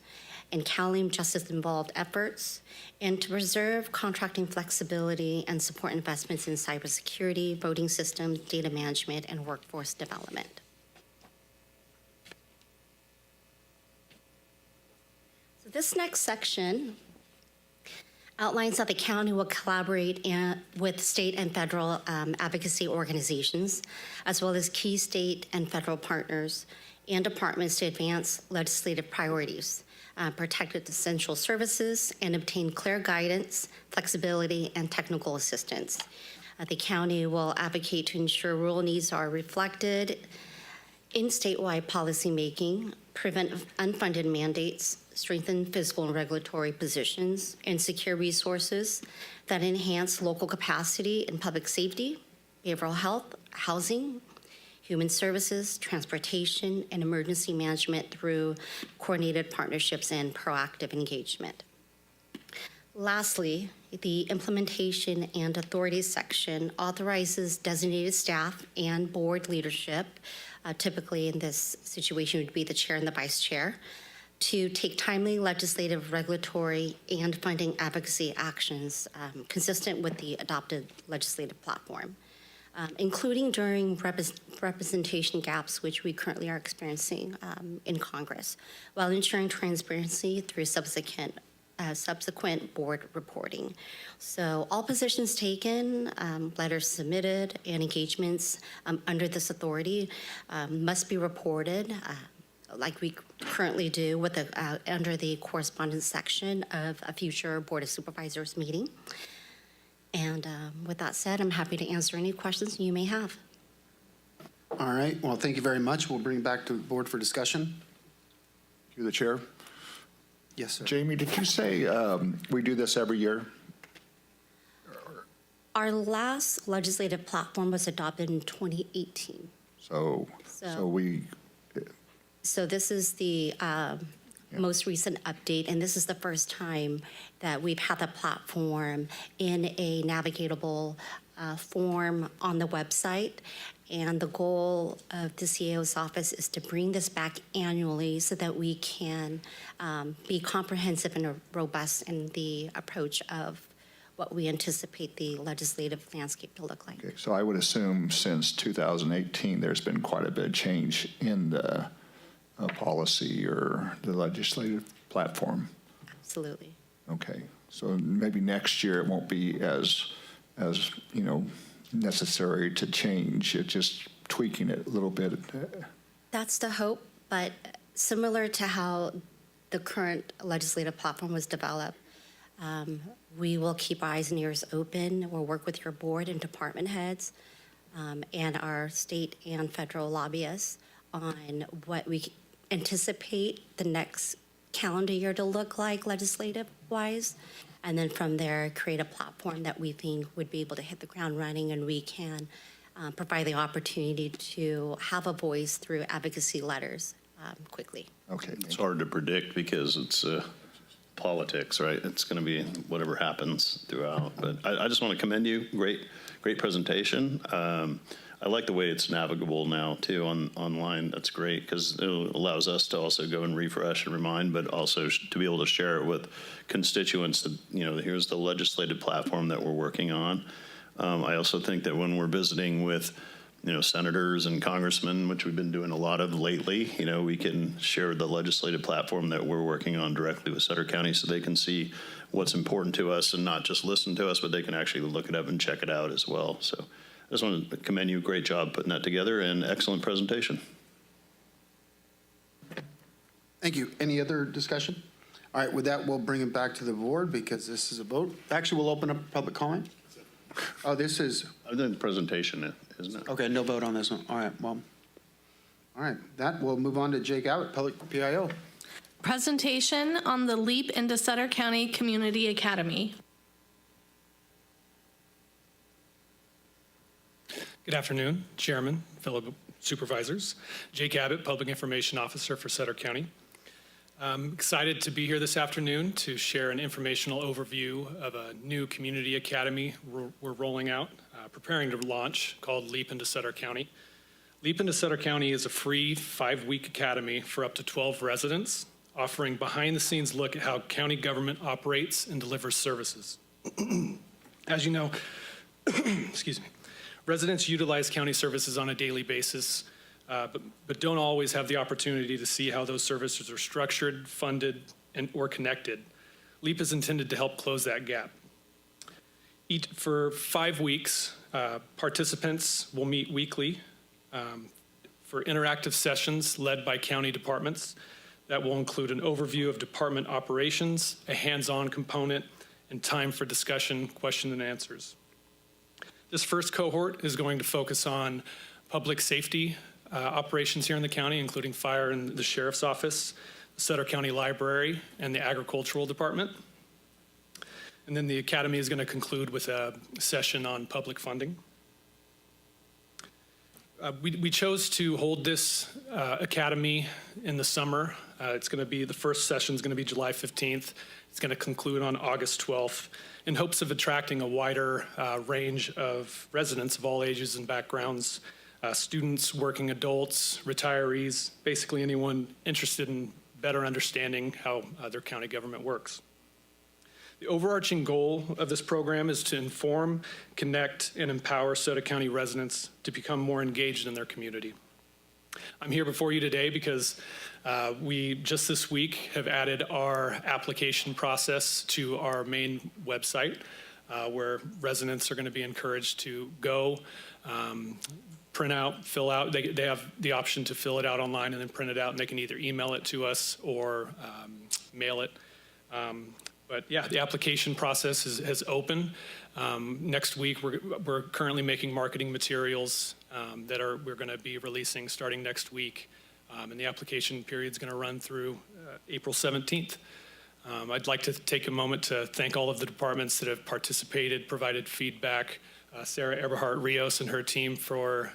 [SPEAKER 14] and county justice-involved efforts, and to preserve contracting flexibility and support investments in cybersecurity, voting systems, data management, and workforce development. So this next section outlines how the county will collaborate with state and federal advocacy organizations, as well as key state and federal partners and departments to advance legislative priorities, protect essential services, and obtain clear guidance, flexibility, and technical assistance. The county will advocate to ensure rural needs are reflected in statewide policymaking, prevent unfunded mandates, strengthen fiscal and regulatory positions, and secure resources that enhance local capacity in public safety, behavioral health, housing, human services, transportation, and emergency management through coordinated partnerships and proactive engagement. Lastly, the implementation and authorities section authorizes designated staff and board leadership, typically in this situation would be the chair and the vice chair, to take timely legislative, regulatory, and funding advocacy actions consistent with the adopted legislative platform, including during representation gaps, which we currently are experiencing in Congress, while ensuring transparency through subsequent board reporting. So all positions taken, letters submitted, and engagements under this authority must be reported like we currently do with under the correspondence section of a future Board of Supervisors meeting. And with that said, I'm happy to answer any questions you may have.
[SPEAKER 2] All right. Well, thank you very much. We'll bring it back to the board for discussion.
[SPEAKER 10] Through the chair.
[SPEAKER 2] Yes, sir.
[SPEAKER 10] Jamie, did you say we do this every year?
[SPEAKER 14] Our last legislative platform was adopted in 2018.
[SPEAKER 10] So we.
[SPEAKER 14] So this is the most recent update, and this is the first time that we've had the platform in a navigatable form on the website. And the goal of the CAO's office is to bring this back annually so that we can be comprehensive and robust in the approach of what we anticipate the legislative landscape to look like.
[SPEAKER 10] Okay, so I would assume since 2018, there's been quite a bit of change in the policy or the legislative platform.
[SPEAKER 14] Absolutely.
[SPEAKER 10] Okay, so maybe next year it won't be as necessary to change. It's just tweaking it a little bit.
[SPEAKER 14] That's the hope, but similar to how the current legislative platform was developed, we will keep our eyes and ears open. We'll work with your board and department heads and our state and federal lobbyists on what we anticipate the next calendar year to look like legislative-wise, and then from there create a platform that we think would be able to hit the ground running, and we can provide the opportunity to have a voice through advocacy letters quickly.
[SPEAKER 10] Okay.
[SPEAKER 7] It's hard to predict because it's politics, right? It's going to be whatever happens throughout. But I just want to commend you. Great presentation. I like the way it's navigable now too online. That's great because it allows us to also go and refresh and remind, but also to be able to share it with constituents that, here's the legislative platform that we're working on. I also think that when we're visiting with, senators and congressmen, which we've been doing a lot of lately. We can share the legislative platform that we're working on directly with Sutter County so they can see what's important to us and not just listen to us, but they can actually look it up and check it out as well. So I just want to commend you. Great job putting that together and excellent presentation.
[SPEAKER 2] Thank you. Any other discussion? All right, with that, we'll bring it back to the board because this is a vote. Actually, we'll open up public comment. Oh, this is...
[SPEAKER 7] The presentation, isn't it?
[SPEAKER 2] Okay, no vote on this one. All right, well, all right. That, we'll move on to Jake Abbott, Public PIO.
[SPEAKER 3] Presentation on the LEAP into Sutter County Community Academy.
[SPEAKER 15] Good afternoon, Chairman, fellow supervisors. Jake Abbott, Public Information Officer for Sutter County. I'm excited to be here this afternoon to share an informational overview of a new community academy we're rolling out, preparing to launch, called LEAP into Sutter County. LEAP into Sutter County is a free 5-week academy for up to 12 residents, offering behind-the-scenes look at how county government operates and delivers services. As you know, excuse me, residents utilize county services on a daily basis, but don't always have the opportunity to see how those services are structured, funded, or connected. LEAP is intended to help close that gap. For 5 weeks, participants will meet weekly for interactive sessions led by county departments that will include an overview of department operations, a hands-on component, and time for discussion, question, and answers. This first cohort is going to focus on public safety operations here in the county, including fire and the sheriff's office, the Sutter County Library, and the agricultural department. And then the academy is going to conclude with a session on public funding. We chose to hold this academy in the summer. It's going to be, the first session is going to be July 15th. It's going to conclude on August 12th in hopes of attracting a wider range of residents of all ages and backgrounds, students, working adults, retirees, basically anyone interested in better understanding how their county government works. The overarching goal of this program is to inform, connect, and empower Sutter County residents to become more engaged in their community. I'm here before you today because we just this week have added our application process to our main website where residents are going to be encouraged to go, print out, fill out. They have the option to fill it out online and then print it out, and they can either email it to us or mail it. But yeah, the application process has opened. Next week, we're currently making marketing materials that we're going to be releasing starting next week. And the application period is going to run through April 17th. I'd like to take a moment to thank all of the departments that have participated, provided feedback. Sarah Eberhardt Rios and her team for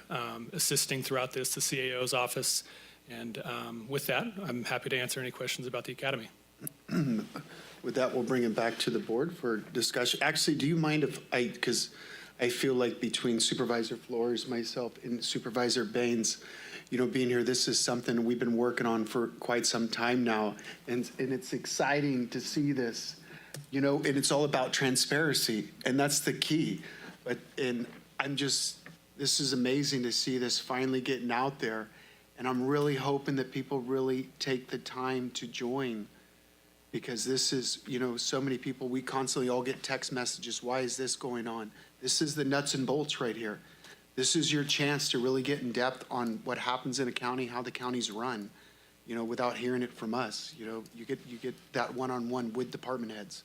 [SPEAKER 15] assisting throughout this, the CAO's office. And with that, I'm happy to answer any questions about the academy.
[SPEAKER 2] With that, we'll bring it back to the board for discussion. Actually, do you mind if because I feel like between Supervisor Flores, myself, and Supervisor Baines, being here, this is something we've been working on for quite some time now. And it's exciting to see this, and it's all about transparency, and that's the key. This is amazing to see this finally getting out there. And I'm really hoping that people really take the time to join, because this is, so many people, we constantly all get text messages. Why is this going on? This is the nuts and bolts right here. This is your chance to really get in depth on what happens in a county, how the counties run, without hearing it from us. You get that one-on-one with department heads.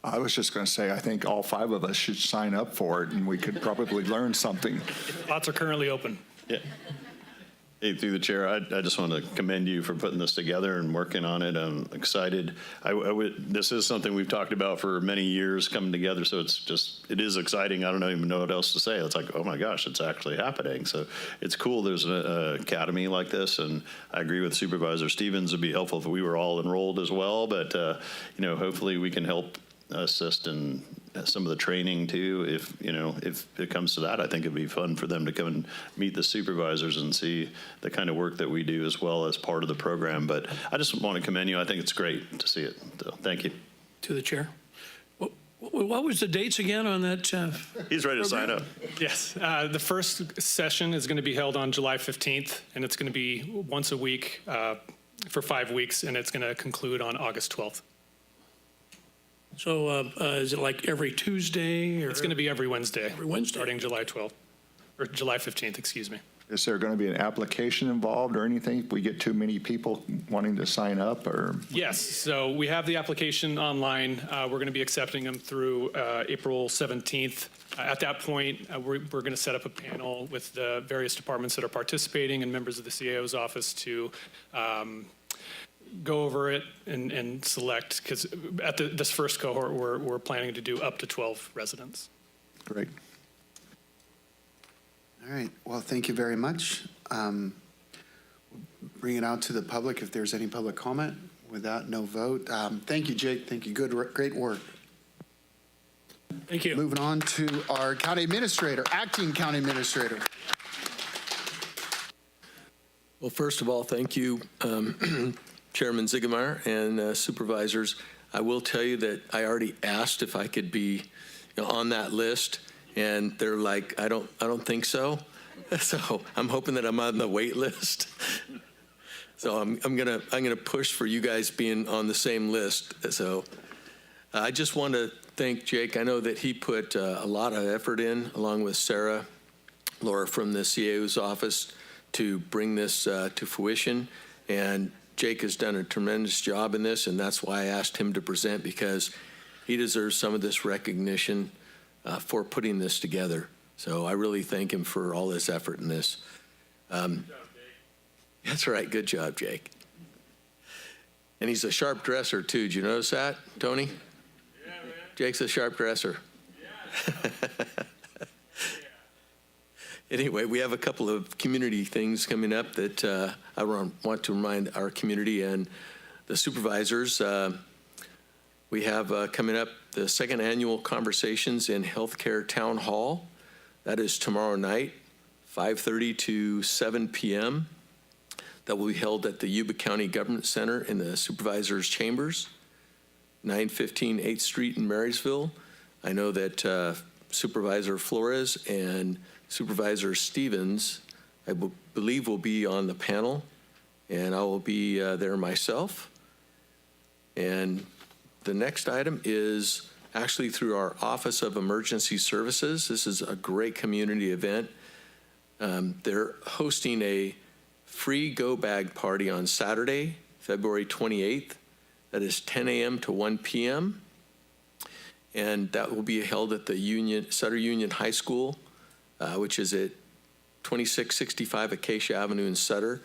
[SPEAKER 10] I was just going to say, I think all 5 of us should sign up for it, and we could probably learn something.
[SPEAKER 15] Lots are currently open.
[SPEAKER 7] Yeah. Hey, through the chair, I just want to commend you for putting this together and working on it. I'm excited. This is something we've talked about for many years coming together, so it is exciting. I don't even know what else to say. It's like, oh my gosh, it's actually happening. So it's cool there's an academy like this, and I agree with Supervisor Stevens. It'd be helpful if we were all enrolled as well, but hopefully we can help assist in some of the training too. If it comes to that, I think it'd be fun for them to come and meet the supervisors and see the kind of work that we do as well as part of the program. But I just want to commend you. I think it's great to see it. So thank you.
[SPEAKER 11] To the chair. What was the dates again on that?
[SPEAKER 7] He's ready to sign up.
[SPEAKER 15] Yes. The first session is going to be held on July 15th, and it's going to be once a week for 5 weeks, and it's going to conclude on August 12th.
[SPEAKER 11] So is it like every Tuesday? Or
[SPEAKER 15] It's going to be every Wednesday.
[SPEAKER 11] Every Wednesday.
[SPEAKER 15] Starting July 12th, or July 15th, excuse me.
[SPEAKER 10] Is there going to be an application involved or anything if we get too many people wanting to sign up? Or
[SPEAKER 15] Yes, so we have the application online. We're going to be accepting them through April 17th. At that point, we're going to set up a panel with the various departments that are participating and members of the CAO's office to go over it and select, because at this first cohort, we're planning to do up to 12 residents.
[SPEAKER 10] Great.
[SPEAKER 2] All right, well, thank you very much. Bring it out to the public if there's any public comment. With that, no vote. Thank you, Jake. Thank you. Great work.
[SPEAKER 11] Thank you.
[SPEAKER 2] Moving on to our county administrator, acting county administrator.
[SPEAKER 16] Well, first of all, thank you, Chairman Ziegemeyer and supervisors. I will tell you that I already asked if I could be on that list, and they're like, I don't think so. So I'm hoping that I'm on the wait list. So I'm gonna push for you guys being on the same list. So I just want to thank Jake. I know that he put a lot of effort in, along with Laura from the CAO's office, to bring this to fruition. And Jake has done a tremendous job in this, and that's why I asked him to present, because he deserves some of this recognition for putting this together. So I really thank him for all his effort in this. That's right. Good job, Jake. And he's a sharp dresser, too. Did you notice that, Tony?
[SPEAKER 6] Yeah, man.
[SPEAKER 16] Jake's a sharp dresser.
[SPEAKER 6] Yeah.
[SPEAKER 16] Anyway, we have a couple of community things coming up that I want to remind our community and the supervisors. We have coming up the second annual Conversations in Healthcare Town Hall. That is tomorrow night, 5:30 to 7 p.m. That will be held at the Yuba County Government Center in the Supervisors' Chambers, 915 8th Street in Marysville. I know that Supervisor Flores and Supervisor Stevens, I believe, will be on the panel, and I will be there myself. And the next item is actually through our Office of Emergency Services. This is a great community event. They're hosting a free go bag party on Saturday, February 28th. That is 10 a.m. to 1 p.m. And that will be held at the Sutter Union High School, which is at 2665 Acacia Avenue in Sutter.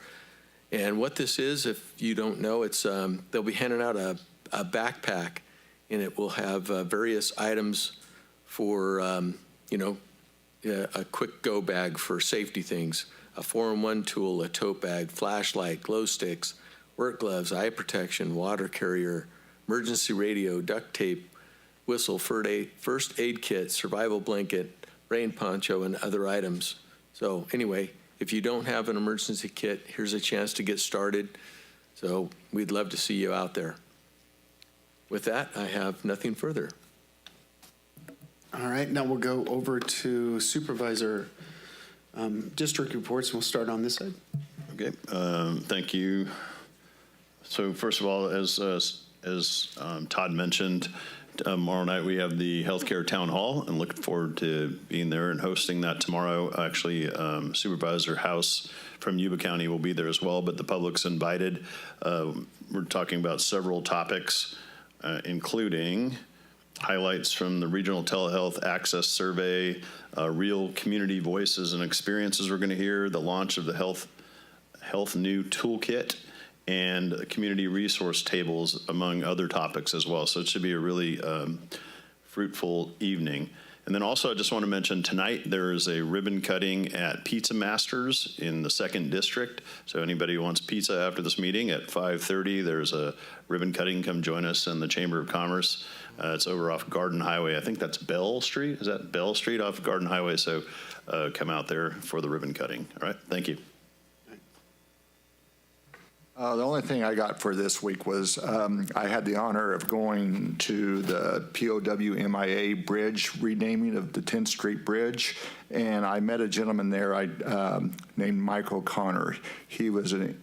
[SPEAKER 16] And what this is, if you don't know, it's they'll be handing out a backpack, and it will have various items for, a quick go bag for safety things, a 4-in-1 tool, a tote bag, flashlight, glow sticks, work gloves, eye protection, water carrier, emergency radio, duct tape, whistle, first aid kit, survival blanket, rain poncho, and other items. So anyway, if you don't have an emergency kit, here's a chance to get started. So we'd love to see you out there. With that, I have nothing further.
[SPEAKER 2] All right, now we'll go over to supervisor district reports. We'll start on this side.
[SPEAKER 7] Okay, thank you. So first of all, as Todd mentioned, tomorrow night we have the healthcare town hall, and looking forward to being there and hosting that tomorrow. Actually, Supervisor House from Yuba County will be there as well, but the public's invited. We're talking about several topics, including highlights from the Regional Telehealth Access Survey, real community voices and experiences we're going to hear, the launch of the Health New Toolkit, and community resource tables, among other topics as well. So it should be a really fruitful evening. And then also I just want to mention tonight there is a ribbon cutting at Pizza Masters in the 2nd District. So anybody who wants pizza after this meeting at 5:30, there's a ribbon cutting. Come join us in the Chamber of Commerce. It's over off Garden Highway. I think that's Bell Street. Is that Bell Street off Garden Highway? So come out there for the ribbon cutting. All right, thank you.
[SPEAKER 10] The only thing I got for this week was I had the honor of going to the POW MIA bridge renaming of the 10th Street Bridge, and I met a gentleman there named Mike O'Connor. He was a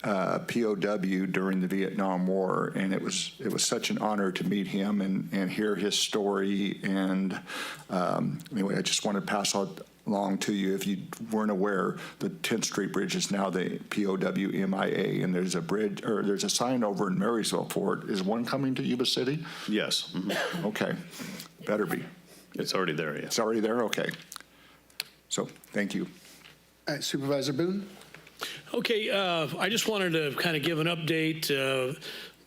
[SPEAKER 10] POW during the Vietnam War, and it was such an honor to meet him and hear his story. And anyway, I just want to pass along to you, if you weren't aware, the 10th Street Bridge is now the POW MIA, and there's a bridge, or there's a sign over in Marysville for it. Is one coming to Yuba City?
[SPEAKER 7] Yes. Mm-hmm.
[SPEAKER 10] Okay, better be.
[SPEAKER 7] It's already there, yeah.
[SPEAKER 10] It's already there? Okay. So, thank you.
[SPEAKER 2] All right, Supervisor Boone?
[SPEAKER 11] Okay, I just wanted to kind of give an update.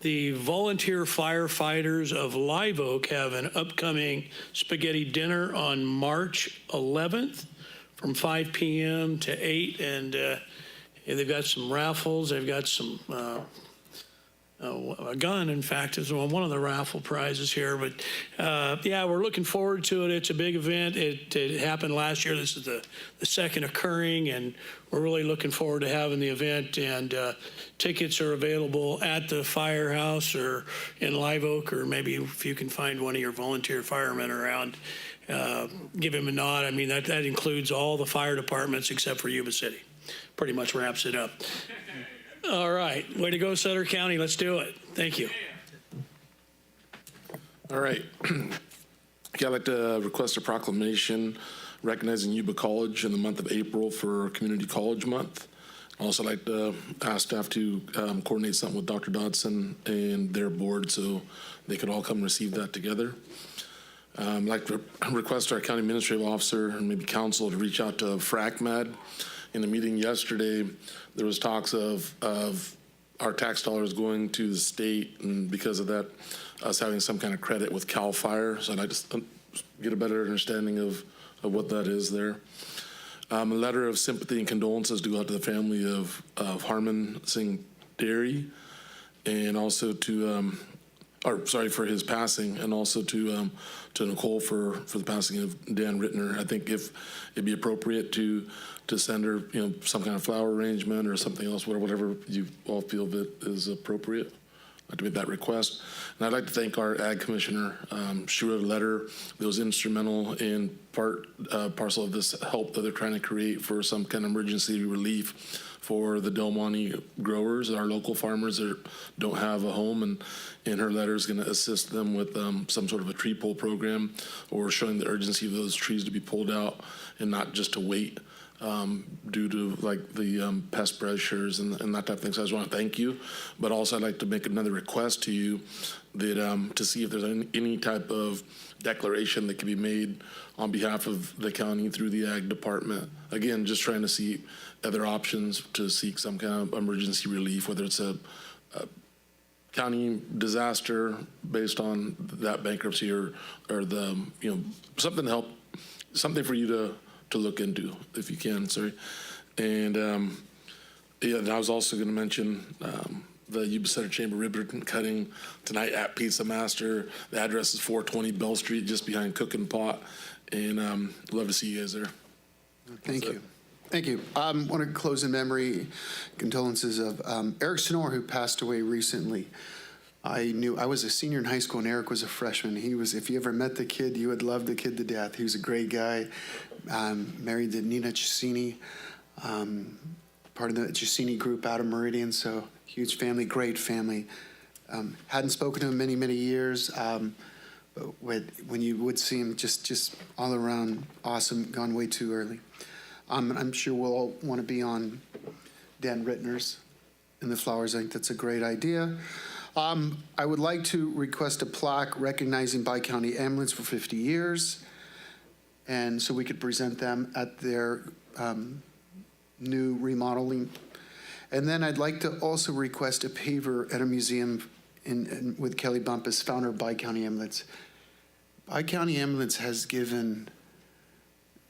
[SPEAKER 11] The volunteer firefighters of Live Oak have an upcoming spaghetti dinner on March 11th from 5 p.m. to 8, and they've got some raffles. They've got some a gun, in fact, is one of the raffle prizes here. But yeah, we're looking forward to it. It's a big event. It happened last year. This is the second occurring, and we're really looking forward to having the event. And tickets are available at the firehouse or in Live Oak, or maybe if you can find one of your volunteer firemen around, give him a nod. I mean, that includes all the fire departments except for Yuba City. Pretty much wraps it up. All right. Way to go, Sutter County. Let's do it. Thank you.
[SPEAKER 4] All right. I'd like to request a proclamation recognizing Yuba College in the month of April for Community College Month. I'd also like to ask staff to coordinate something with Dr. Dodson and their board so they could all come receive that together. I'd like to request our county administrative officer and maybe council to reach out to FracMed. In the meeting yesterday, there was talks of our tax dollars going to the state, and because of that, us having some kind of credit with CAL FIRE. So I'd like to get a better understanding of what that is there. A letter of sympathy and condolences to go out to the family of Harman Singh Derry, and also to, for his passing, and also to Nicole for the passing of Dan Rittner. I think if it'd be appropriate to send her, some kind of flower arrangement or something else, whatever you all feel that is appropriate. I'd like to make that request. And I'd like to thank our Ag Commissioner. She wrote a letter that was instrumental in parcel of this help that they're trying to create for some kind of emergency relief for the Del Monte growers, our local farmers that don't have a home, and her letter is going to assist them with some sort of a tree pull program, or showing the urgency of those trees to be pulled out and not just to wait due to like the pest pressures and that type of thing. So I just want to thank you, but also I'd like to make another request to you that to see if there's any type of declaration that can be made on behalf of the county through the Ag Department. Again, just trying to see other options to seek some kind of emergency relief, whether it's a county disaster based on that bankruptcy or the, something to help, something for you to look into if you can, sorry. And and I was also going to mention the Yuba-Sutter Chamber ribbon cutting tonight at Pizza Master. The address is 420 Bell Street, just behind Cook and Pot, and love to see you guys there.
[SPEAKER 2] Thank you. Thank you. I want to close in memory condolences of Eric Sonor, who passed away recently. I was a senior in high school and Eric was a freshman. If you ever met the kid, you would love the kid to death. He was a great guy. Married to Nina Cicini, part of the Cicini group out of Meridian. So huge family, great family. Hadn't spoken to him many, many years. But when you would see him, just all around awesome, gone way too early. I'm sure we'll all want to be on Dan Rittner's in the flowers. I think that's a great idea. I would like to request a plaque recognizing Bi-County Ambulance for 50 years. And so we could present them at their new remodeling. And then I'd like to also request a paver at a museum with Kelly Bumpus, founder of Bi-County Ambulance. Bi-County Ambulance has given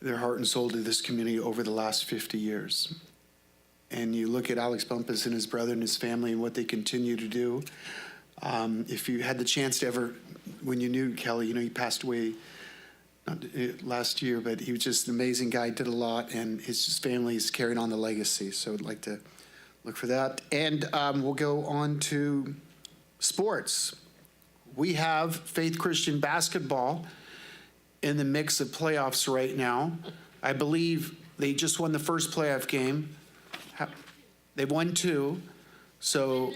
[SPEAKER 2] their heart and soul to this community over the last 50 years. And you look at Alex Bumpus and his brother and his family and what they continue to do. If you had the chance to ever, when you knew Kelly, he passed away not last year, but he was just an amazing guy, did a lot, and his family is carrying on the legacy. So I'd like to Look for that. And we'll go on to sports. We have Faith Christian basketball in the mix of playoffs right now. I believe they just won the first playoff game. They've won 2. So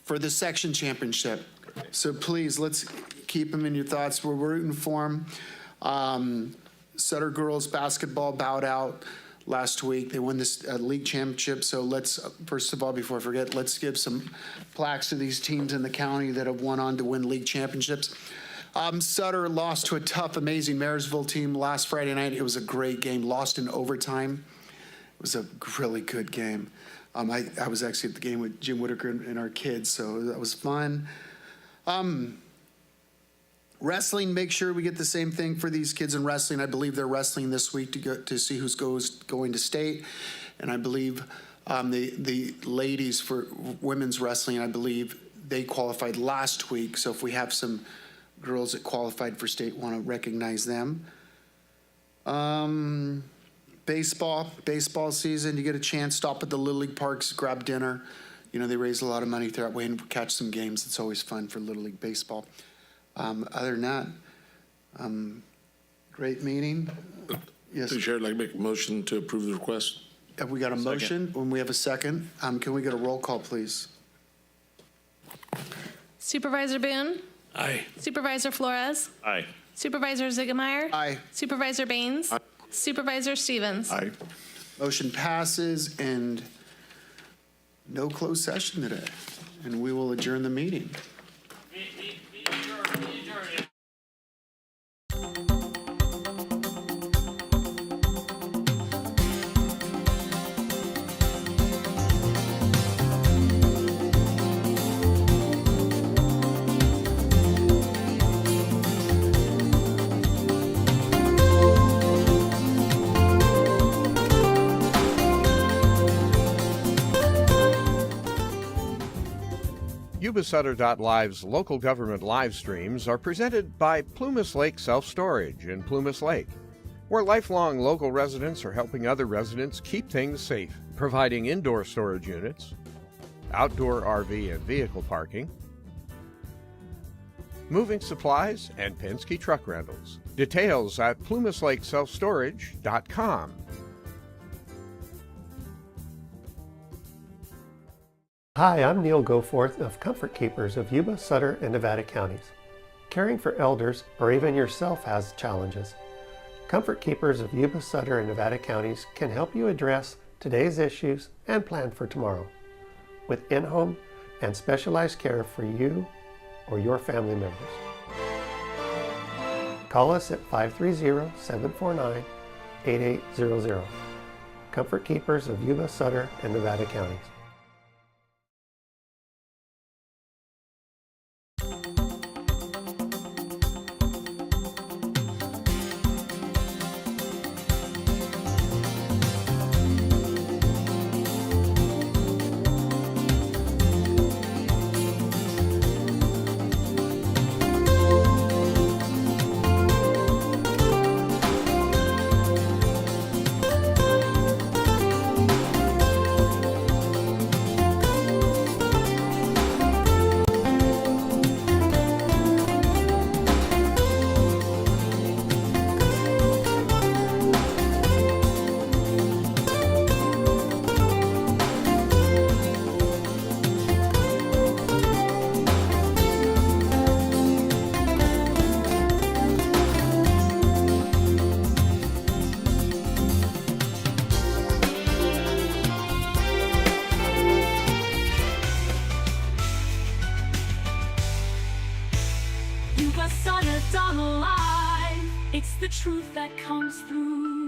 [SPEAKER 2] for the section championship. So please, let's keep them in your thoughts. We're rooting for them. Sutter girls basketball bowed out last week. They won this league championship. So let's, first of all, before I forget, let's give some plaques to these teams in the county that have won on to win league championships. Sutter lost to a tough, amazing Marysville team last Friday night. It was a great game, lost in overtime. It was a really good game. I was actually at the game with Jim Whitaker and our kids, so that was fun. Wrestling, make sure we get the same thing for these kids in wrestling. I believe they're wrestling this week to see who's going to state. And I believe the ladies for women's wrestling, I believe they qualified last week. So if we have some girls that qualified for state, want to recognize them. Baseball season, you get a chance, stop at the Little League parks, grab dinner. You know, they raise a lot of money that way and catch some games. It's always fun for Little League baseball. Other than that, great meeting. Yes.
[SPEAKER 4] Chair, I'd like to make a motion to approve the request.
[SPEAKER 2] Have we got a motion? When we have a second, can we get a roll call, please?
[SPEAKER 3] Supervisor Boone?
[SPEAKER 11] Aye.
[SPEAKER 3] Supervisor Flores?
[SPEAKER 7] Aye.
[SPEAKER 3] Supervisor Ziegemeier?
[SPEAKER 2] Aye.
[SPEAKER 3] Supervisor Baines?
[SPEAKER 4] Aye.
[SPEAKER 3] Supervisor Stevens?
[SPEAKER 4] Aye.
[SPEAKER 2] Motion passes and no closed session today. And we will adjourn the meeting.
[SPEAKER 1] Yuba-Sutter.Live's local government live streams are presented by Plumas Lake Self-Storage in Plumas Lake, where lifelong local residents are helping other residents keep things safe, providing indoor storage units, outdoor RV and vehicle parking, moving supplies, and Penske truck rentals. Details at plumaslakeselfstorage.com.
[SPEAKER 17] Hi, I'm Neil Goforth of Comfort Keepers of Yuba, Sutter, and Nevada counties. Caring for elders, or even yourself, has challenges. Comfort Keepers of Yuba, Sutter, and Nevada counties can help you address today's issues and plan for tomorrow with in-home and specialized care for you or your family members. Call us at 530-749-8800. Comfort Keepers of Yuba, Sutter, and Nevada counties.
[SPEAKER 18] Yuba-Sutter Live. It's the truth that comes through.